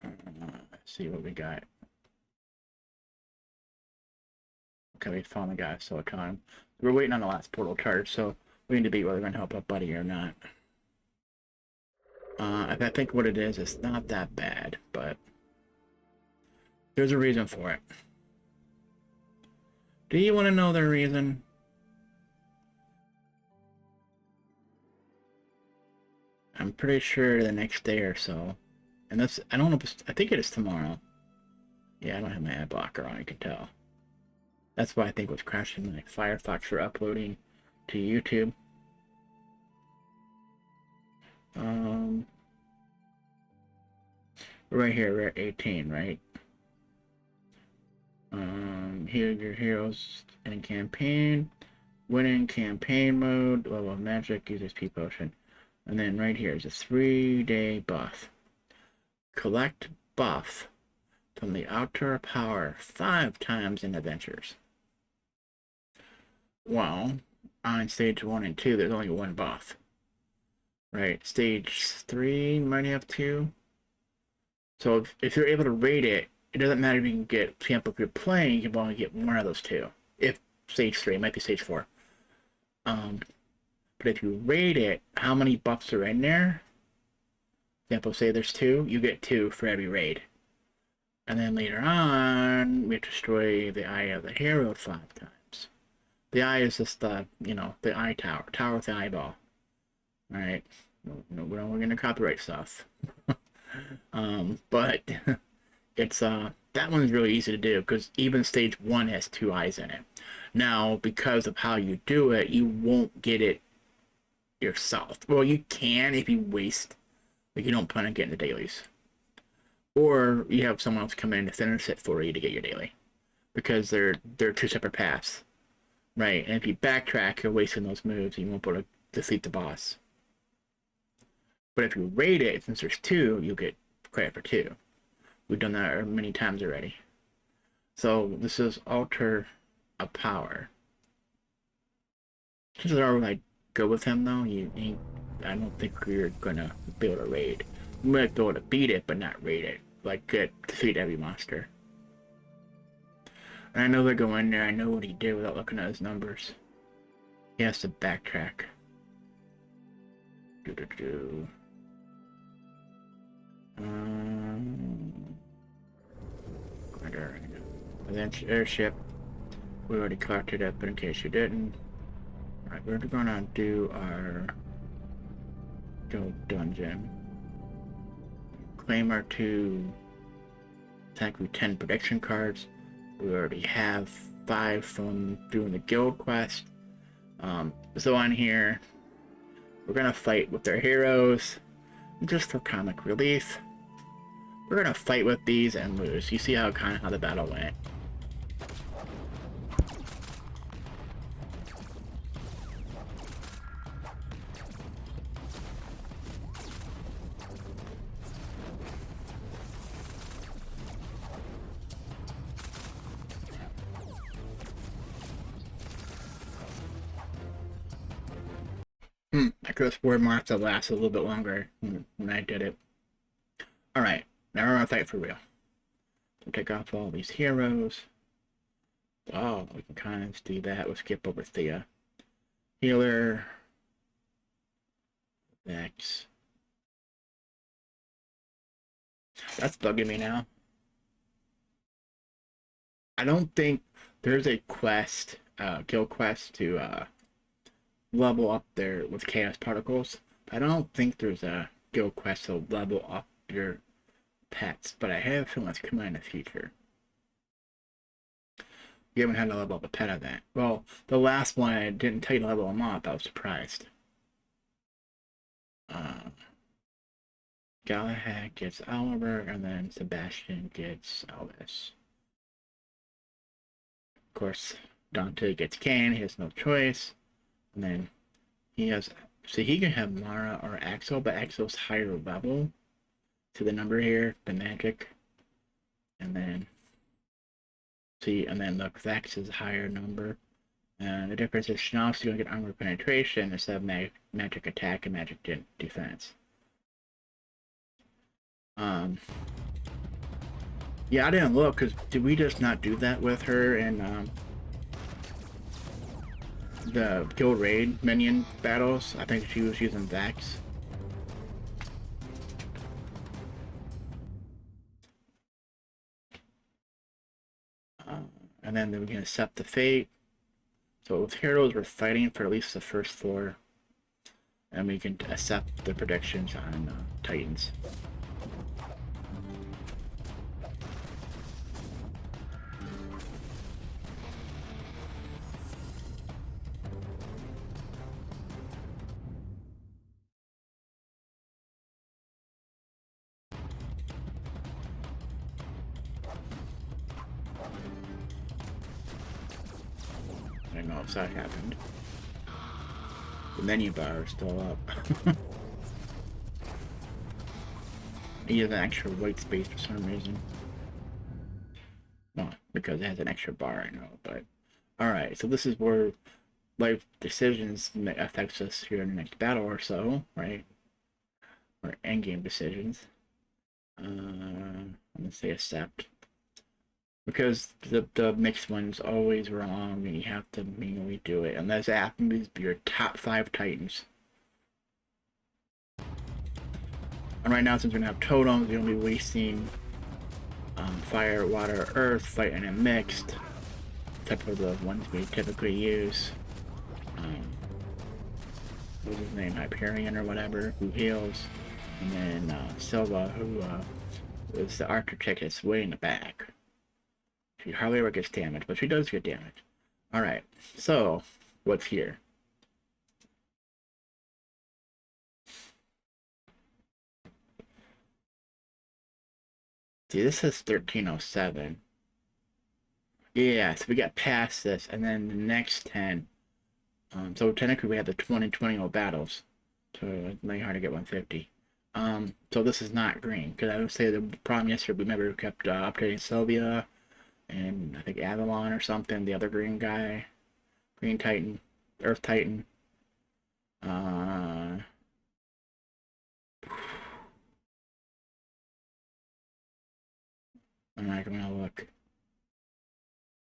Speaker 1: Let's see what we got. Okay, we finally got a Silicon. We're waiting on the last portal charge, so we need to debate whether we're going to help our buddy or not. I think what it is, it's not that bad, but there's a reason for it. Do you want to know the reason? I'm pretty sure the next day or so. And this, I don't know if it's, I think it is tomorrow. Yeah, I don't have my ad blocker on, you can tell. That's why I think what's crashing my Firefox for uploading to YouTube. Right here, we're at 18, right? Here your heroes in campaign. Winning campaign mode. Level of magic, uses P potion. And then right here is a 3-day buff. Collect buff from the outer power 5 times in adventures. Well, on stage 1 and 2, there's only one buff. Right, stage 3 might have 2. So if you're able to rate it, it doesn't matter if you can get, for example, if you're playing, you can only get one of those 2. If stage 3, it might be stage 4. But if you rate it, how many buffs are in there? For example, say there's 2, you get 2 for every raid. And then later on, we destroy the eye of the hero 5 times. The eye is just the, the eye tower. Tower with the eyeball. Alright? We're gonna copyright stuff. But it's, that one's really easy to do, because even stage 1 has 2 eyes in it. Now, because of how you do it, you won't get it yourself. Well, you can if you waste, like you don't plan on getting the dailies. Or you have someone else come in to finish it for you to get your daily. Because they're 2 separate paths. Right, and if you backtrack, you're wasting those moves and you won't be able to defeat the boss. But if you rate it, since there's 2, you get credit for 2. We've done that many times already. So this is Altar of Power. Chances are when I go with him though, I don't think you're gonna be able to raid. You might be able to beat it, but not raid it. Like defeat every monster. And I know they go in there, I know what he did without looking at his numbers. He has to backtrack. Adventure airship. We already collected it, but in case you didn't. Alright, we're gonna do our Guild Dungeon. Claim our 2 technically 10 prediction cards. We already have 5 from doing the guild quest. So on here, we're gonna fight with our heroes, just for comic relief. We're gonna fight with these and lose. You see how the battle went. I could have sworn Martha lasted a little bit longer when I did it. Alright, now we're gonna fight for real. So take off all these heroes. Oh, we can kind of do that. We'll skip over Thea. Healer. Vex. That's bugging me now. I don't think there's a quest guild quest to level up there with chaos particles. I don't think there's a guild quest to level up your pets, but I have a feeling that's coming in the future. You haven't had to level up a pet of that. Well, the last one I didn't tell you to level them up. I was surprised. Galahad gets Oliver, and then Sebastian gets Elvis. Of course, Dante gets Kane. He has no choice. And then he has... So he can have Mara or Axel, but Axel's higher level. To the number here, the magic. And then... See, and then the Vex is a higher number. And the difference is she's also going to get armor penetration instead of magic attack and magic defense. Yeah, I didn't look, because did we just not do that with her in the Guild Raid minion battles? I think she was using Vex. And then we're going to accept the fate. So with heroes, we're fighting for at least the first floor. And we can accept the predictions on Titans. I don't know if that happened. The menu bar is still up. He has an extra white space for some reason. Well, because it has an extra bar, I know, but... Alright, so this is where life decisions affects us here in the next battle or so, right? Or endgame decisions. I'm gonna say accept. Because the mixed one's always wrong and you have to manually do it. And that's happens to be your top 5 Titans. And right now, since we're gonna have totems, we're gonna be wasting fire, water, earth, fighting and mixed. Except for the ones we typically use. What's his name? Hyperion or whatever, who heals. And then Silva, who is the archer chick that's way in the back. She hardly ever gets damage, but she does get damage. Alright, so, what's here? See, this says 1307. Yeah, so we got past this, and then the next 10. So technically we have the 2020 battles. So it's really hard to get 150. So this is not green, because I would say the problem yesterday, we remember we kept updating Sylvia, and I think Avalon or something, the other green guy. Green Titan. Earth Titan. I'm not gonna look.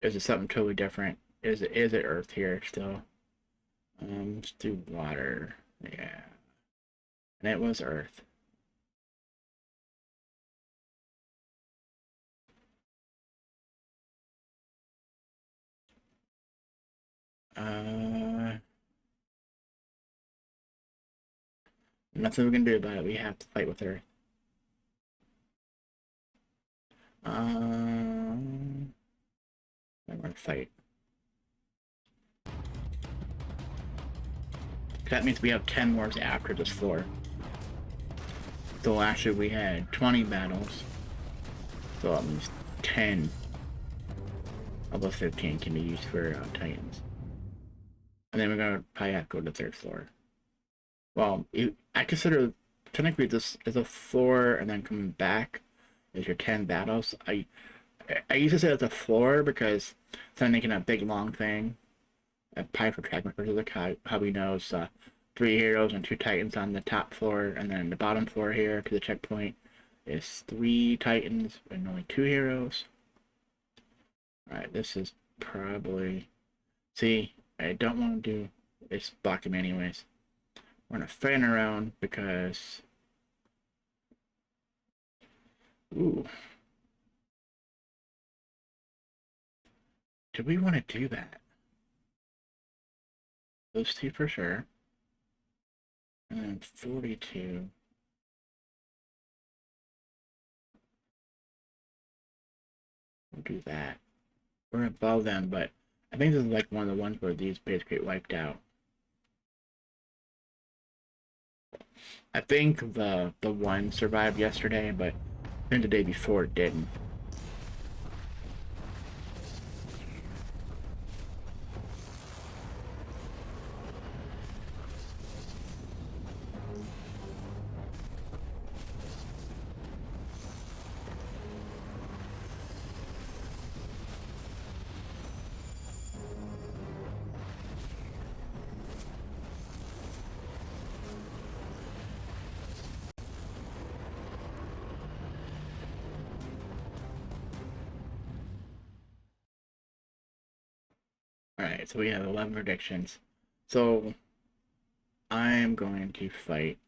Speaker 1: Is it something totally different? Is it Earth here still? Let's do water. Yeah. And it was Earth. Nothing we can do about it. We have to fight with Earth. I'm gonna fight. That means we have 10 wars after this floor. So last year we had 20 battles. So that means 10 of those 15 can be used for Titans. And then we're gonna probably have to go to the 3rd floor. Well, I consider technically this as a floor and then coming back is your 10 battles. I used to say it's a floor because it's not making a big long thing. A pie for track members like how we know it's 3 heroes and 2 Titans on the top floor, and then the bottom floor here to the checkpoint is 3 Titans and only 2 heroes. Alright, this is probably... See, I don't want to do... It's blocking me anyways. We're gonna fan around because... Ooh. Do we want to do that? Those two for sure. And then 42. We'll do that. We're above them, but I think this is like one of the ones where these basically get wiped out. I think the one survived yesterday, but then the day before it didn't. Alright, so we have 11 predictions. So, I'm going to fight.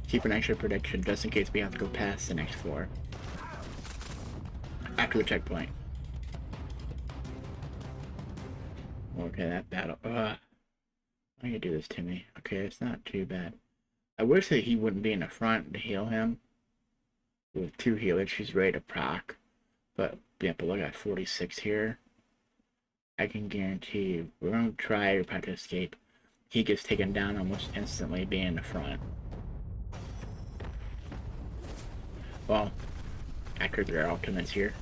Speaker 1: Keep an extra prediction just in case we have to go past the next floor. After the checkpoint. Okay, that battle. Ugh. Why do you do this to me? Okay, it's not too bad. I wish that he wouldn't be in the front to heal him. With 2 healers, she's ready to proc. But, yeah, but look at 46 here. I can guarantee you, we're going to try to escape. He gets taken down almost instantly being in the front. Well, after their ultimates here.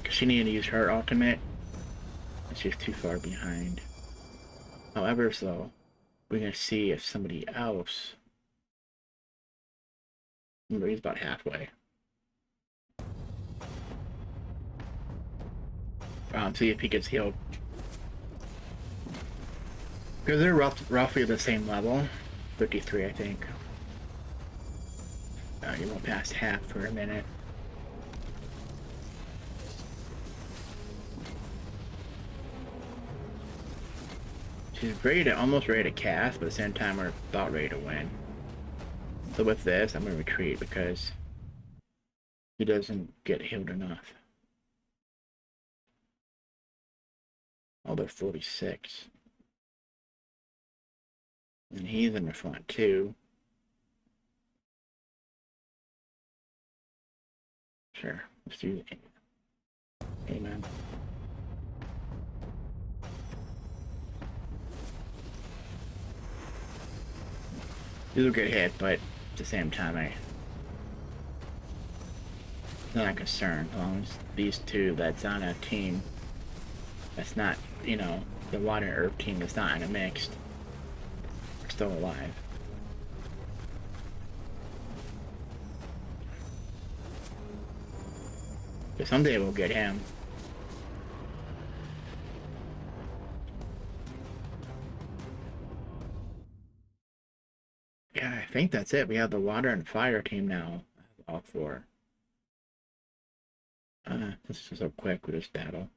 Speaker 1: Because she needed to use her ultimate. And she's too far behind. However, so, we're going to see if somebody else... Remember, he's about halfway. See if he gets healed. Because they're roughly the same level. 53, I think. You went past half for a minute. She's almost ready to cast, but at the same time we're about ready to win. So with this, I'm going to retreat because he doesn't get healed enough. Oh, they're 46. And he's in the front too. Sure, let's do it. Amen. These will get hit, but at the same time, I'm not concerned. As long as these two that's on a team that's not, you know, the water and herb team that's not in a mixed, are still alive. But someday we'll get him. Yeah, I think that's it. We have the water and fire team now. All 4. This is so quick with this battle.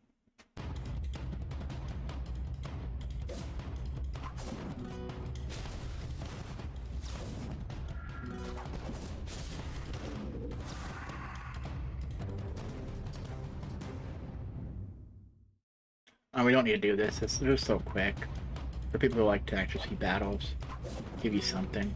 Speaker 1: Oh, we don't need to do this. It's just so quick. For people who like to actually see battles, give you something.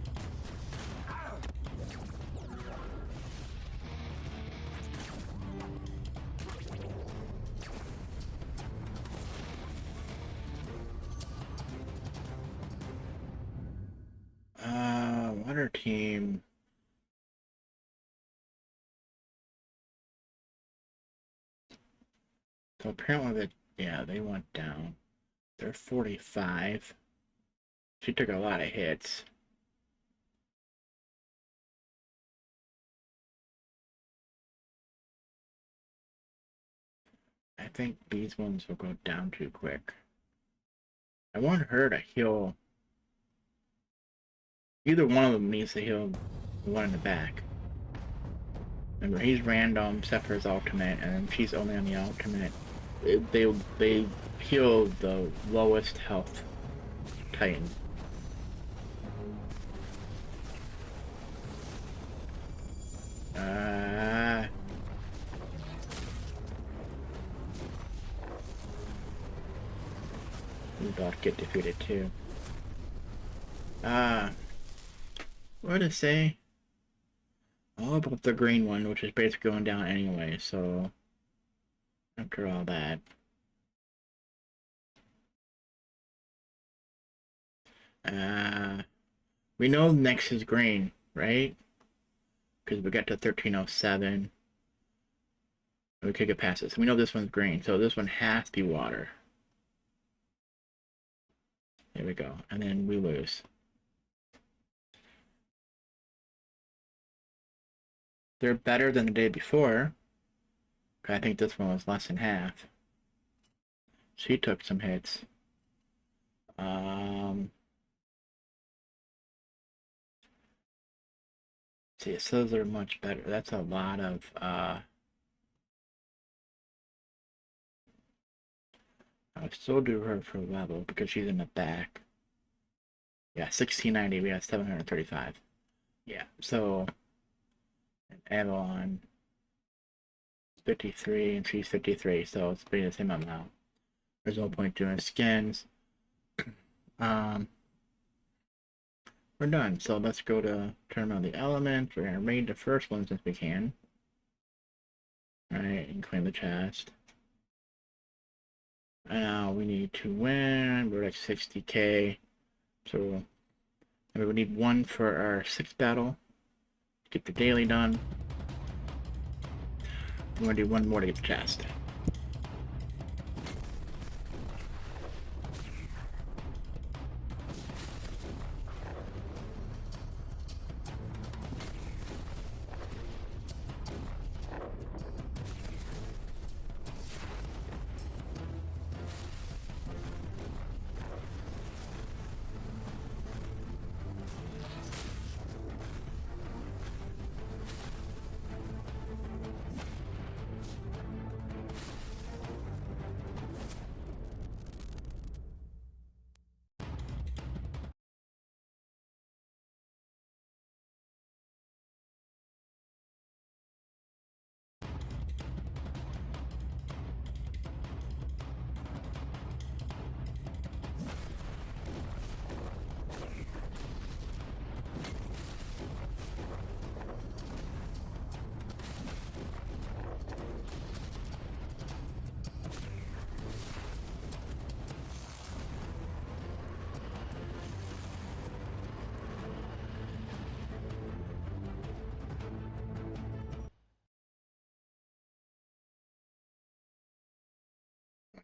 Speaker 1: Water team. So apparently they went down. They're 45. She took a lot of hits. I think these ones will go down too quick. I want her to heal. Either one of them needs to heal the one in the back. Remember, he's random except for his ultimate, and she's only on the ultimate. They heal the lowest health Titan. about to get defeated too. What did it say? All about the green one, which is basically going down anyway, so after all that. We know next is green, right? Because we got to 1307. We could get past this. We know this one's green, so this one has to be water. There we go. And then we lose. They're better than the day before. I think this one was less than half. She took some hits. See, so those are much better. That's a lot of I still do her for level because she's in the back. Yeah, 1690. We have 735. Yeah, so Avalon 53 and she's 53, so it's pretty the same amount. There's no point doing skins. We're done. So let's go to turn on the elements. We're gonna raid the first one since we can. Alright, and claim the chest. Now we need to win. We're like 60k. So we would need one for our 6th battle. Get the daily done. We're gonna do one more to get the chest.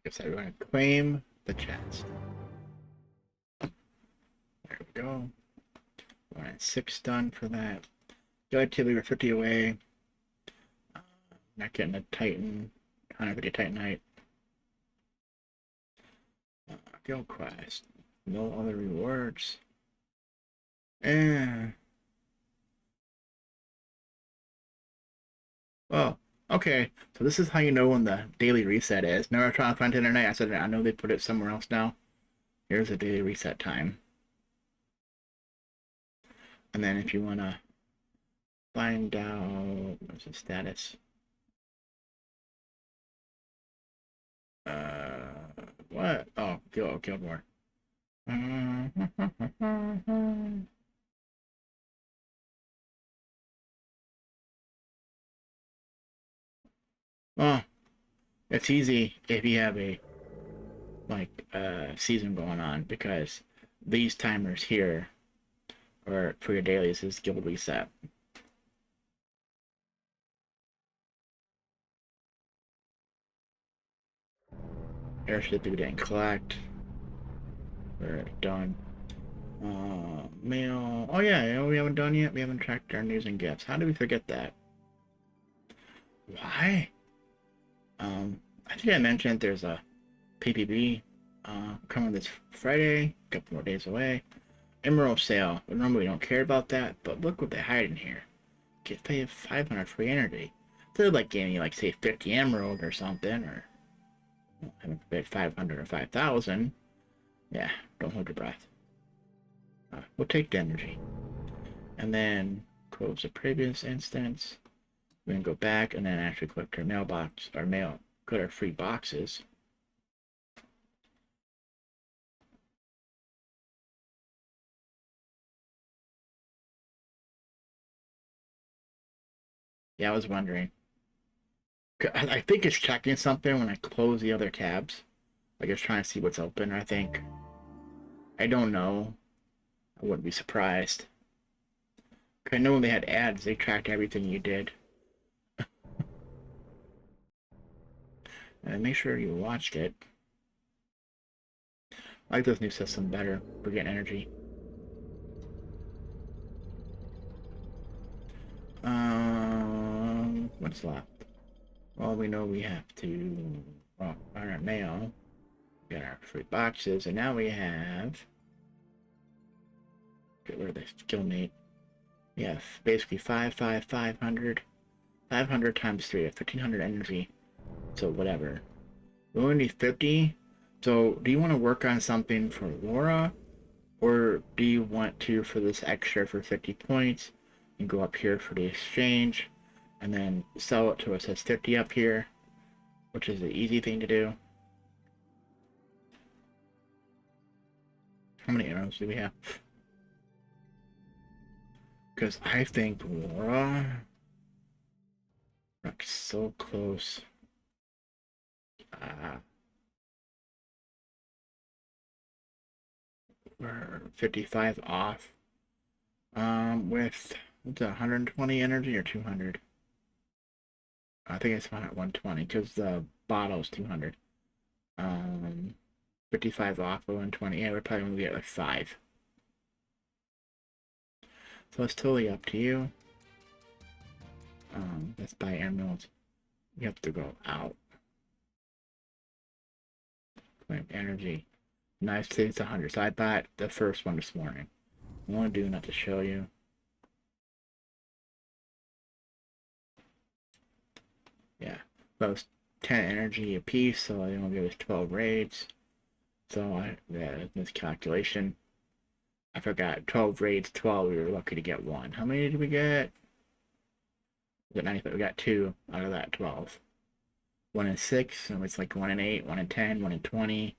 Speaker 1: Like I said, we're going to claim the chest. There we go. We're at 6 done for that. Good activity, we're 50 away. Not getting a Titan, 150 Titanite. Guild quest. No other rewards. Well, okay. So this is how you know when the daily reset is. Never trying to find it internet. I said I know they put it somewhere else now. Here's the daily reset time. And then if you want to find out what's the status. What? Oh, Guild War. Well, it's easy if you have a season going on because these timers here or for your dailies is guild reset. Airship we didn't collect. We're done. Mail. Oh yeah, we haven't done yet. We haven't tracked our news and gifts. How did we forget that? Why? I think I mentioned there's a PPB coming this Friday. A couple more days away. Emerald sale. Normally we don't care about that, but look what they hide in here. Get paid 500 free energy. Instead of like giving you like say 50 emerald or something, or having to pay 500 or 5,000. Yeah, don't hold your breath. We'll take the energy. And then close the previous instance. We're gonna go back and then actually collect our mailbox, our mail, got our free boxes. Yeah, I was wondering. I think it's checking something when I close the other tabs. Like it's trying to see what's open, I think. I don't know. I wouldn't be surprised. 'Cause I know when they had ads, they tracked everything you did. And make sure you watched it. I like this new system better for getting energy. What's left? Well, we know we have to, well, our mail. We got our free boxes, and now we have, get rid of the skill mate. Yeah, basically 500. 500 times 3, 1500 energy. So whatever. We only need 50. So do you want to work on something for Laura? Or do you want to, for this extra for 50 points, and go up here for the exchange, and then sell it to us as 50 up here, which is the easy thing to do. How many arrows do we have? Because I think Laura, like so close. We're 55 off. With what's 120 energy or 200? I think it's fine at 120 because the bottle's 200. 55 off of 120. Yeah, we're probably gonna get like 5. So it's totally up to you. Let's buy emeralds. You have to go out. Claim energy. Nice, it's 100. So I bought the first one this morning. I want to do not to show you. Yeah, that was 10 energy a piece, so I only give us 12 raids. So yeah, miscalculation. I forgot 12 raids, 12. We were lucky to get 1. How many did we get? We got 95. We got 2 out of that 12. 1 in 6, so it's like 1 in 8, 1 in 10, 1 in 20.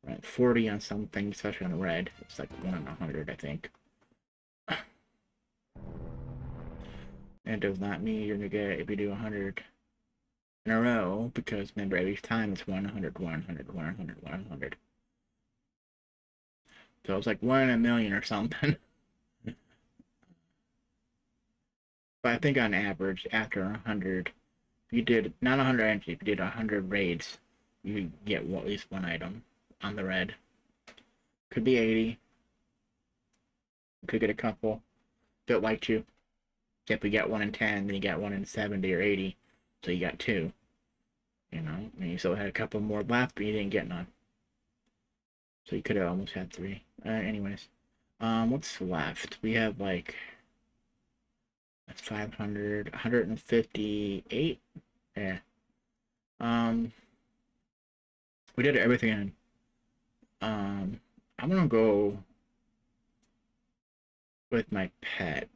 Speaker 1: 1 in 40 on some things, especially on the red. It's like 1 in 100, I think. And it does not mean you're gonna get if you do 100 in a row, because remember every time it's 100, 100, 100, 100. So it's like 1 in a million or something. But I think on average, after 100, if you did, not 100 energy, if you did 100 raids, you get at least 1 item on the red. Could be 80. Could get a couple that liked you. If we get 1 in 10, then you got 1 in 70 or 80. So you got 2. You know, and you still had a couple more left, but you didn't get none. So you could have almost had 3. Anyways, what's left? We have like, that's 500, 158. Yeah. We did everything in. I'm gonna go with my pet.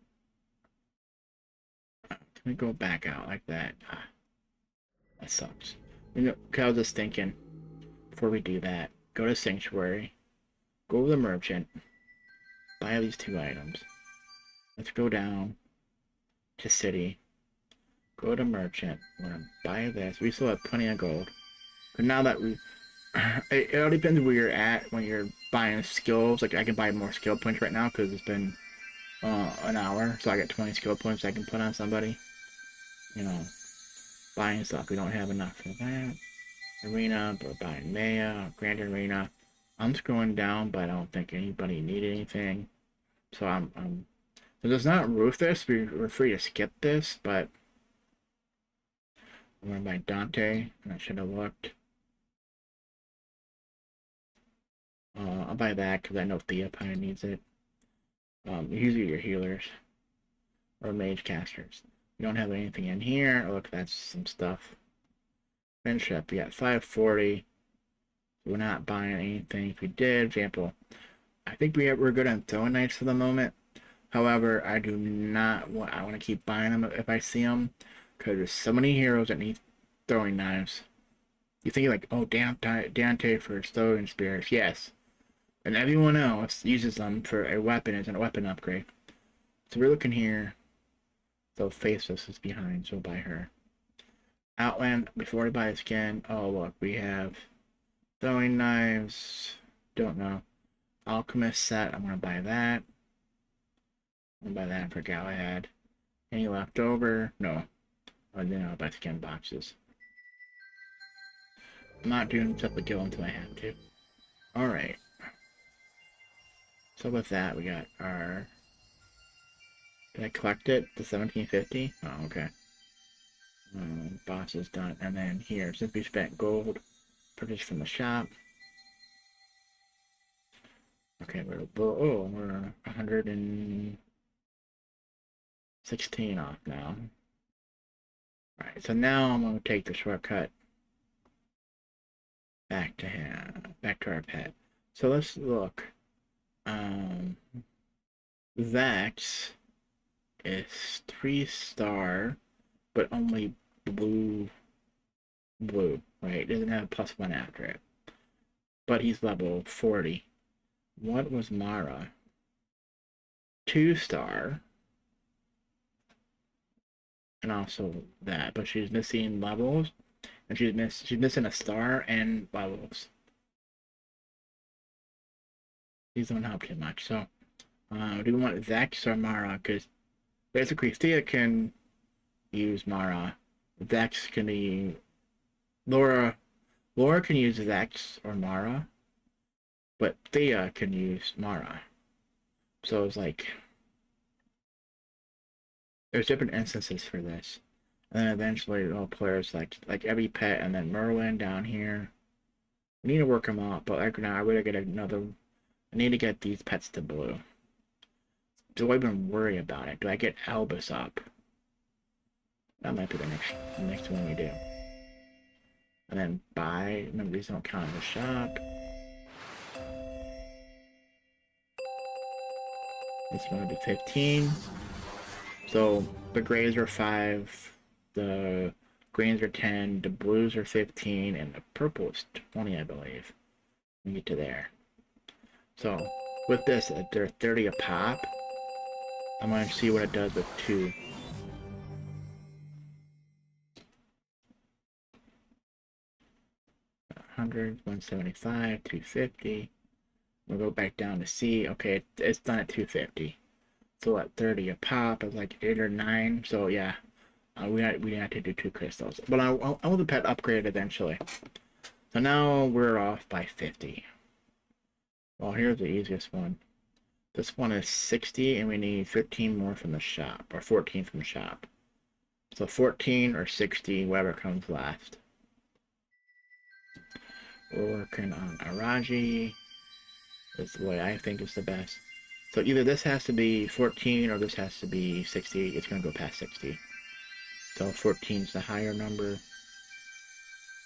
Speaker 1: Can we go back out like that? That sucks. You know, cause I was just thinking, before we do that, go to Sanctuary, go to the merchant, buy these 2 items. Let's go down to City, go to merchant, we're gonna buy this. We still have plenty of gold. But now that we, it all depends where you're at when you're buying skills. Like I can buy more skill points right now because it's been an hour, so I got 20 skill points I can put on somebody. You know, buying stuff. We don't have enough for that. Arena, but buying Maya, Grand Arena. I'm scrolling down, but I don't think anybody needed anything. So I'm so there's not ruthless. We're free to skip this, but I'm gonna buy Dante, and I should have looked. I'll buy that because I know Thea probably needs it. Usually your healers or mage casters. We don't have anything in here. Oh, look, that's some stuff. Friendship, we got 540. We're not buying anything. If we did, example, I think we're good on throwing knives for the moment. However, I do not want. I want to keep buying them if I see them, because there's so many heroes that need throwing knives. You think like, oh, Dante for throwing spears, yes, and everyone else uses them for a weapon as a weapon upgrade. So we're looking here. So Faceless is behind, so buy her. Outland, before we buy a skin, oh look, we have throwing knives, don't know. Alchemist set, I'm gonna buy that. I'm gonna buy that for Galahad. Any left over? No. Oh, then I'll buy skin boxes. I'm not doing stuff with Gil until I have to. Alright. So with that, we got our... Did I collect it? The 1750? Oh, okay. Boss is done. And then here, since we spent gold, purchased from the shop. Okay, we're 116 off now. Alright, so now I'm gonna take the shortcut back to him, back to our pet. So let's look. Vex is 3-star, but only blue, right? Doesn't have a +1 after it. But he's level 40. What was Mara? 2-star. And also that, but she's missing levels, and she's missing a star and levels. These don't help too much. So, do we want Vex or Mara? Because basically, Thea can use Mara. Vex can be Laura. Laura can use Vex or Mara, but Thea can use Mara. So it's like there's different instances for this, and then eventually all players like every pet, and then Merlin down here. We need to work them out, but like now I would get another. I need to get these pets to blue. Do I even worry about it? Do I get Albus up? That might be the next one we do. And then buy. Remember, these don't count in the shop. It's going to be 15. So the grays are 5, the greens are 10, the blues are 15, and the purple is 20, I believe. We get to there. So with this, they're 30 a pop. I'm going to see what it does with 2. $100, 175, 250. We'll go back down to C. Okay, it's done at 250. So at 30 a pop is like 8 or 9. So yeah, we have to do 2 crystals. But I want the pet upgraded eventually. So now we're off by 50. Well, here's the easiest one. This one is 60, and we need 15 more from the shop, or 14 from the shop. So 14 or 60, whatever comes last. We're working on Araji. That's the way I think is the best. So either this has to be 14 or this has to be 60. It's going to go past 60. So 14 is the higher number.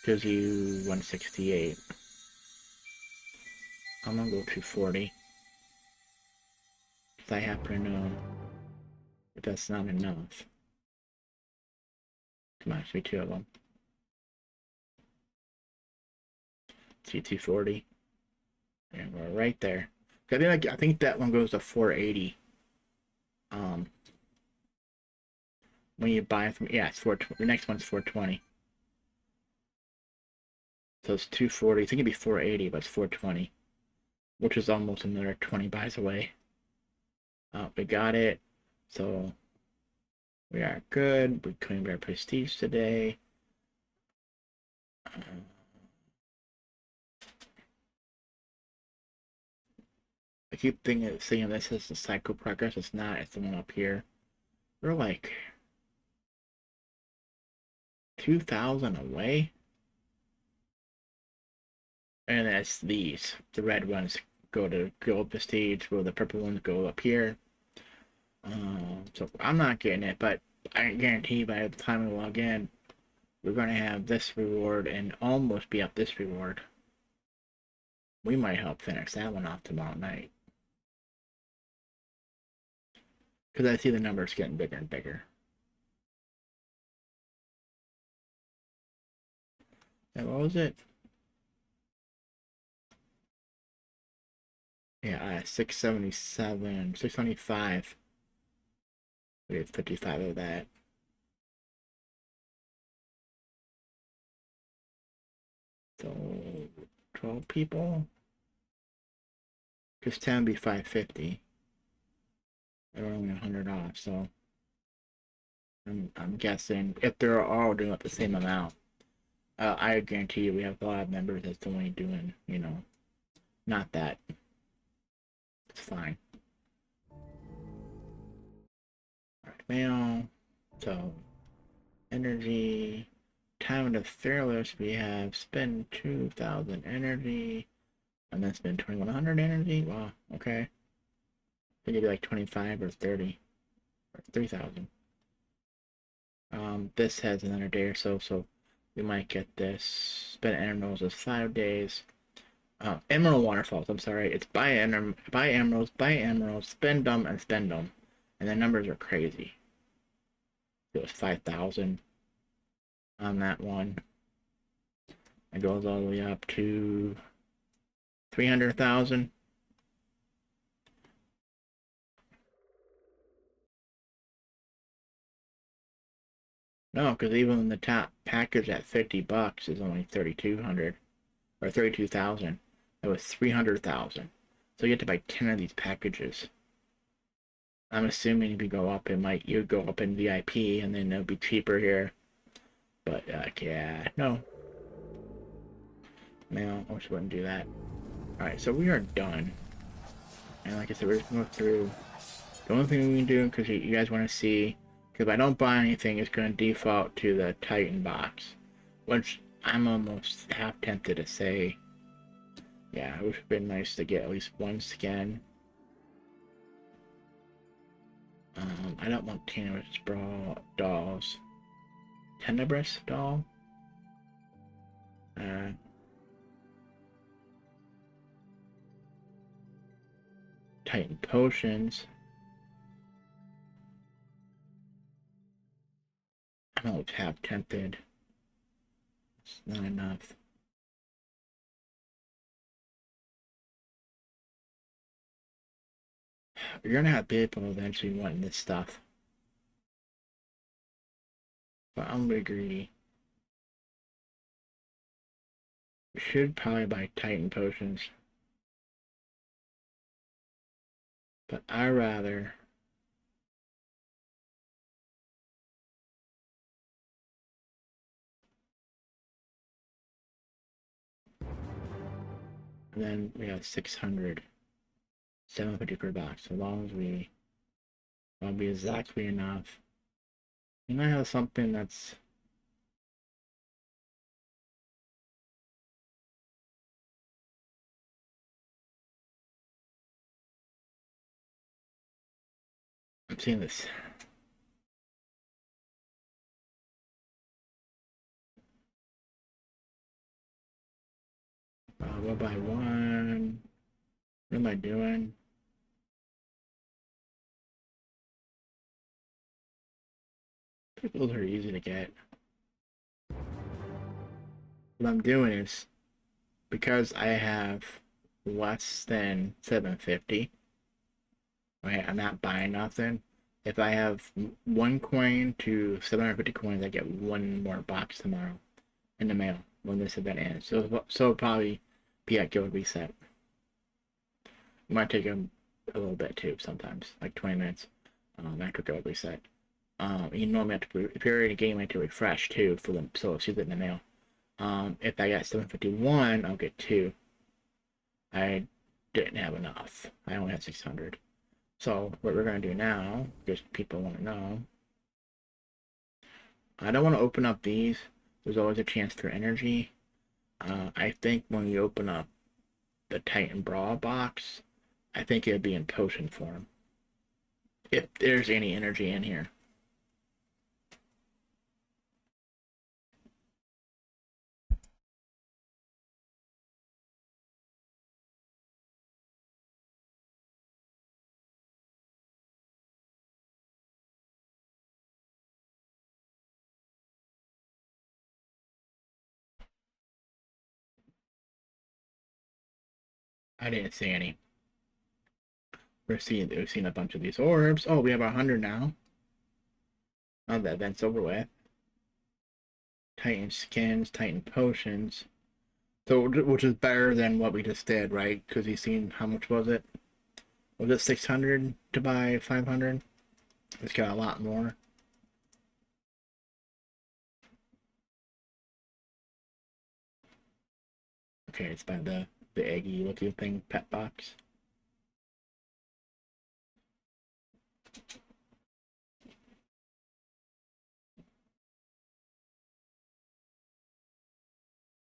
Speaker 1: Gives you 168. I'm going to go to 40. Because I happen to know if that's not enough. Come on, it should be 2 of them. See, 240. And we're right there. I think that one goes to 480. When you buy it from, yeah, it's 420. The next one's 420. So it's 240. I think it'd be 480, but it's 420, which is almost another 20 buys away. We got it. So we are good. We claimed our prestige today. I keep seeing this as the cycle progress. It's not. It's the one up here. We're like 2,000 away. And that's these. The red ones go to gold prestige, while the purple ones go up here. So I'm not getting it, but I guarantee by the time we log in, we're going to have this reward and almost be up this reward. We might help finish that one off tomorrow night. Because I see the numbers getting bigger and bigger. And what was it? Yeah, 677, 625. We have 55 of that. So 12 people. Because 10 would be 550. They're only 100 off, so I'm guessing if they're all doing up the same amount, I guarantee you we have a lot of members that's only doing, you know, not that. It's fine. Alright, mail. So energy. Time of the fearless, we have spend 2,000 energy, and then spend 2,100 energy. Wow, okay. I think it'd be like 25 or 30 or 3,000. This has another day or so, so we might get this. Spend emeralds is 5 days. Emerald waterfalls, I'm sorry. It's buy emeralds, spend them, and spend them. And the numbers are crazy. It was 5,000 on that one. It goes all the way up to 300,000. No, because even the top package at $50 is only 3,200 or 32,000. That was 300,000. So you have to buy 10 of these packages. I'm assuming if you go up, you go up in VIP, and then it'll be cheaper here. But yeah, no. No, I wish I wouldn't do that. All right, so we are done. And like I said, we're just going through. The only thing we can do, because you guys want to see, because if I don't buy anything, it's going to default to the Titan box, which I'm almost half tempted to say, yeah, it would have been nice to get at least one skin. I don't want Tenuous Brawl dolls. Tenebrous doll? Titan potions. I'm always half tempted. It's not enough. You're gonna have people eventually wanting this stuff. But I'm gonna be greedy. We should probably buy Titan potions. But I rather and then we have 600, 750 per box. As long as that'll be exactly enough. And I have something that's I'm seeing this. We'll buy one. What am I doing? Those are easy to get. What I'm doing is, because I have less than 750, right? I'm not buying nothing. If I have one coin to 750 coins, I get one more box tomorrow in the mail when this event ends. So it'll probably be at guild reset. It might take a little bit too sometimes, like 20 minutes after guild reset. You normally have to, if you're in a game, you have to refresh too for them, so it's it in the mail. If I got 751, I'll get 2. I didn't have enough. I only had 600. So what we're gonna do now, because people want to know, I don't want to open up these. There's always a chance for energy. I think when you open up the Titan Brawl box, I think it'll be in potion form. If there's any energy in here. I didn't see any. We've seen a bunch of these orbs. Oh, we have 100 now. Oh, the event's over with. Titan skins, Titan potions. So, which is better than what we just did, right? Because you seen how much was it? Was it 600 to buy 500? It's got a lot more. Okay, it's by the eggy looking thing pet box.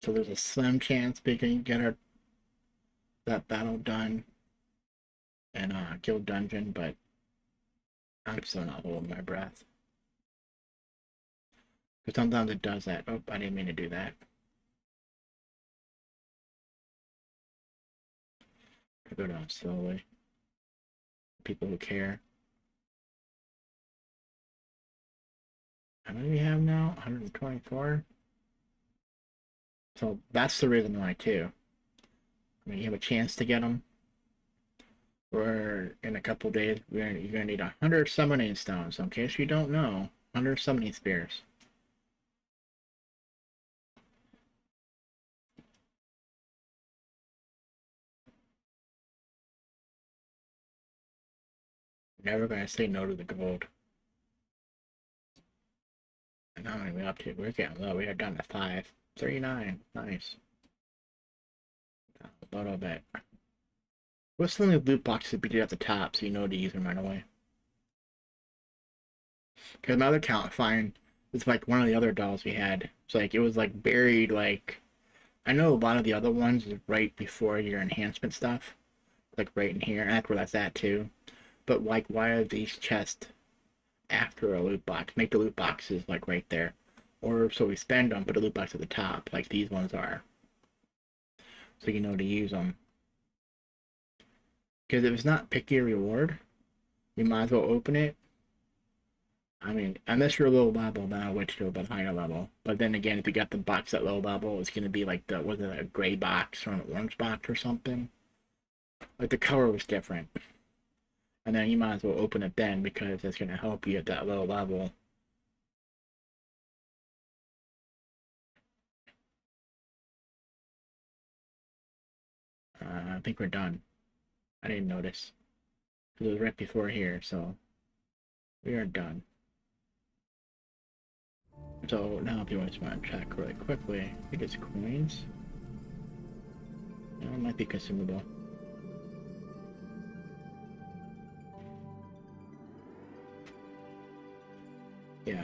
Speaker 1: So there's a slim chance we can get that battle done and guild dungeon, but I'm still not holding my breath. Because sometimes it does that. Oh, I didn't mean to do that. I go down slowly. People who care. How many do we have now? 124? So that's the reason why, too. I mean, you have a chance to get them. Or in a couple days, you're going to need 100 summoning stones. So in case you don't know, 100 summoning spears. Never going to say no to the gold. And how many are we up to? We're getting low. We are down to 5. 39. Nice. A little bit. What's some of the loot boxes we did at the top so you know to use them right away? Because my other account, fine, it's like one of the other dolls we had. It's like, it was like buried, like, I know a lot of the other ones is right before your enhancement stuff. Like right in here. That's where that's at too. But like, why are these chests after a loot box? Make the loot boxes like right there. Or so we spend them, put a loot box at the top, like these ones are. So you know to use them. Because if it's not pick your reward, you might as well open it. I mean, unless you're a low level, then I would to a bit higher level. But then again, if you got the box at low level, it's going to be like the, was it a gray box or an orange box or something? Like the color was different. And then you might as well open it then because it's going to help you at that low level. I think we're done. I didn't notice. It was right before here, so we are done. So now if you want to check really quickly, I think it's coins. No, it might be consumable. Yeah.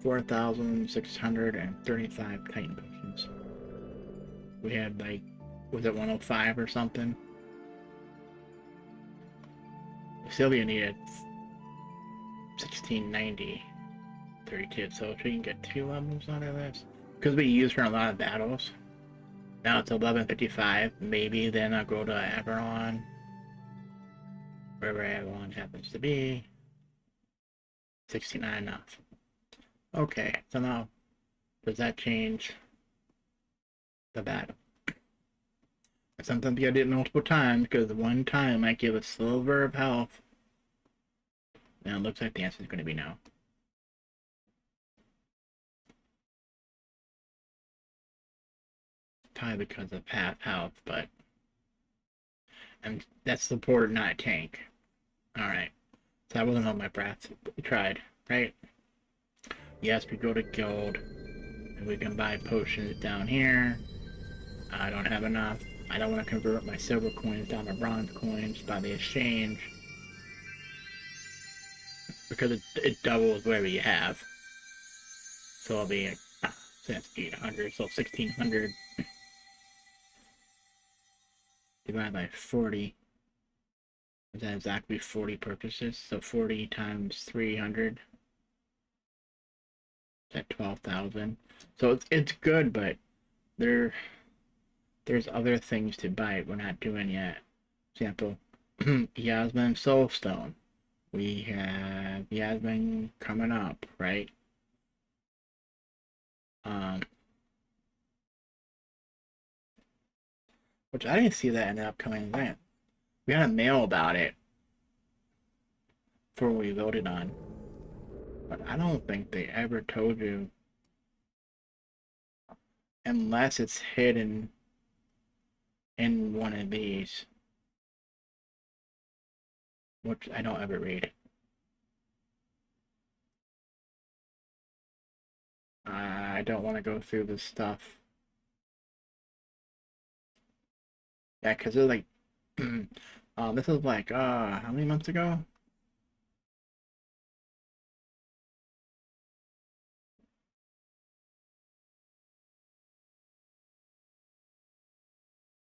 Speaker 1: 4,635 Titan potions. We had like, was it 105 or something? Sylvia needed 1690, 32, so if we can get 2 levels out of this. Because we use her in a lot of battles. Now it's 1155, maybe then I'll go to Avalon. Wherever Avalon happens to be. 69 enough. Okay, so now, does that change the battle? Sometimes you gotta do it multiple times, because one time might give a sliver of health. Now it looks like the answer is going to be no. Probably because of half health, but... And that's support, not a tank. Alright. So I wasn't on my breath. We tried, right? Yes, we go to guild. And we can buy potions down here. I don't have enough. I don't want to convert my silver coins down to bronze coins by the exchange. Because it doubles whatever you have. So it'll be, so that's 800, so 1600 divided by 40. Is that exactly 40 purchases? So 40 times 300. Is that 12,000? So it's good, but there's other things to buy we're not doing yet. For example, Yasmin Soulstone. We have Yasmin coming up, right? Which I didn't see that in the upcoming event. We got a mail about it before we voted on. But I don't think they ever told you unless it's hidden in one of these, which I don't ever read. I don't want to go through this stuff. Yeah, because they're like, this is like, how many months ago?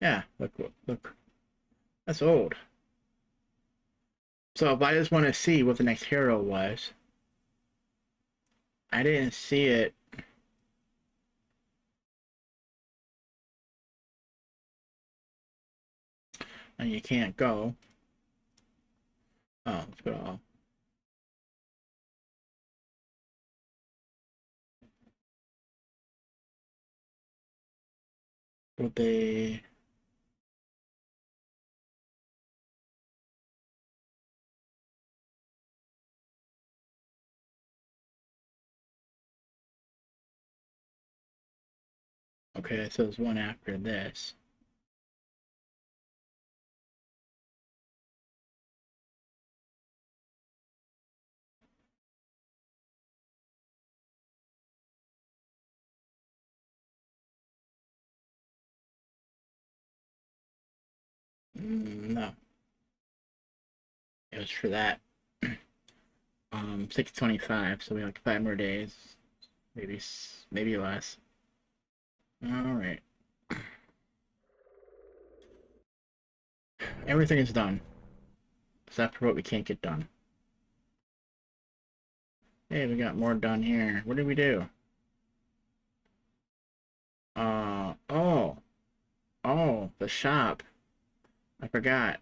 Speaker 1: Yeah, look, that's old. So if I just want to see what the next hero was, I didn't see it. And you can't go. Oh, let's go all. But they. Okay, so there's one after this. No, it was for that. 625, so we have like 5 more days, maybe less. All right, everything is done except for what we can't get done. Hey, we got more done here. What did we do? Oh, oh, the shop. I forgot.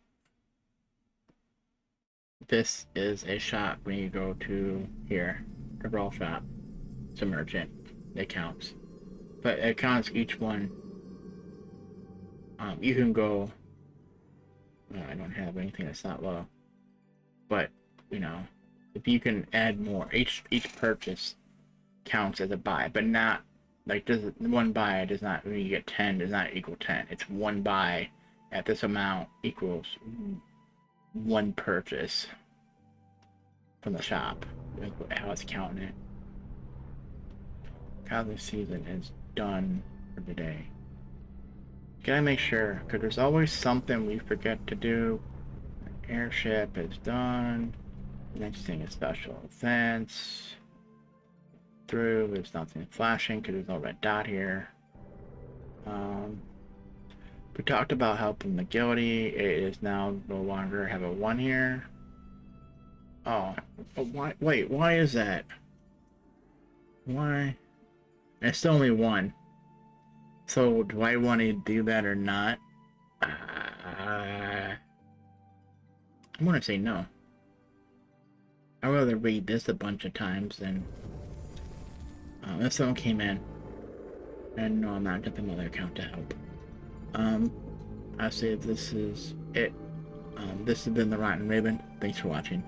Speaker 1: This is a shop when you go to here, the Brawl shop. It's a merchant. It counts. But it counts each one. You can go. I don't have anything that's not low. But, you know, if you can add more, each purchase counts as a buy, but not like does one buy does not when you get 10 does not equal 10. It's one buy at this amount equals one purchase from the shop. That's how it's counting it. How the season is done for today. Gotta make sure, because there's always something we forget to do. Airship is done. Next thing is special events. Through, there's nothing flashing because there's no red dot here. We talked about helping the guilty. It is now no longer have a 1 here. Oh, why? Wait, why is that? Why? It's still only 1. So do I want to do that or not? I want to say no. I'd rather read this a bunch of times than if someone came in. And no, I'm not getting the other account to help. I say this is it. This has been the Rotten Raven. Thanks for watching.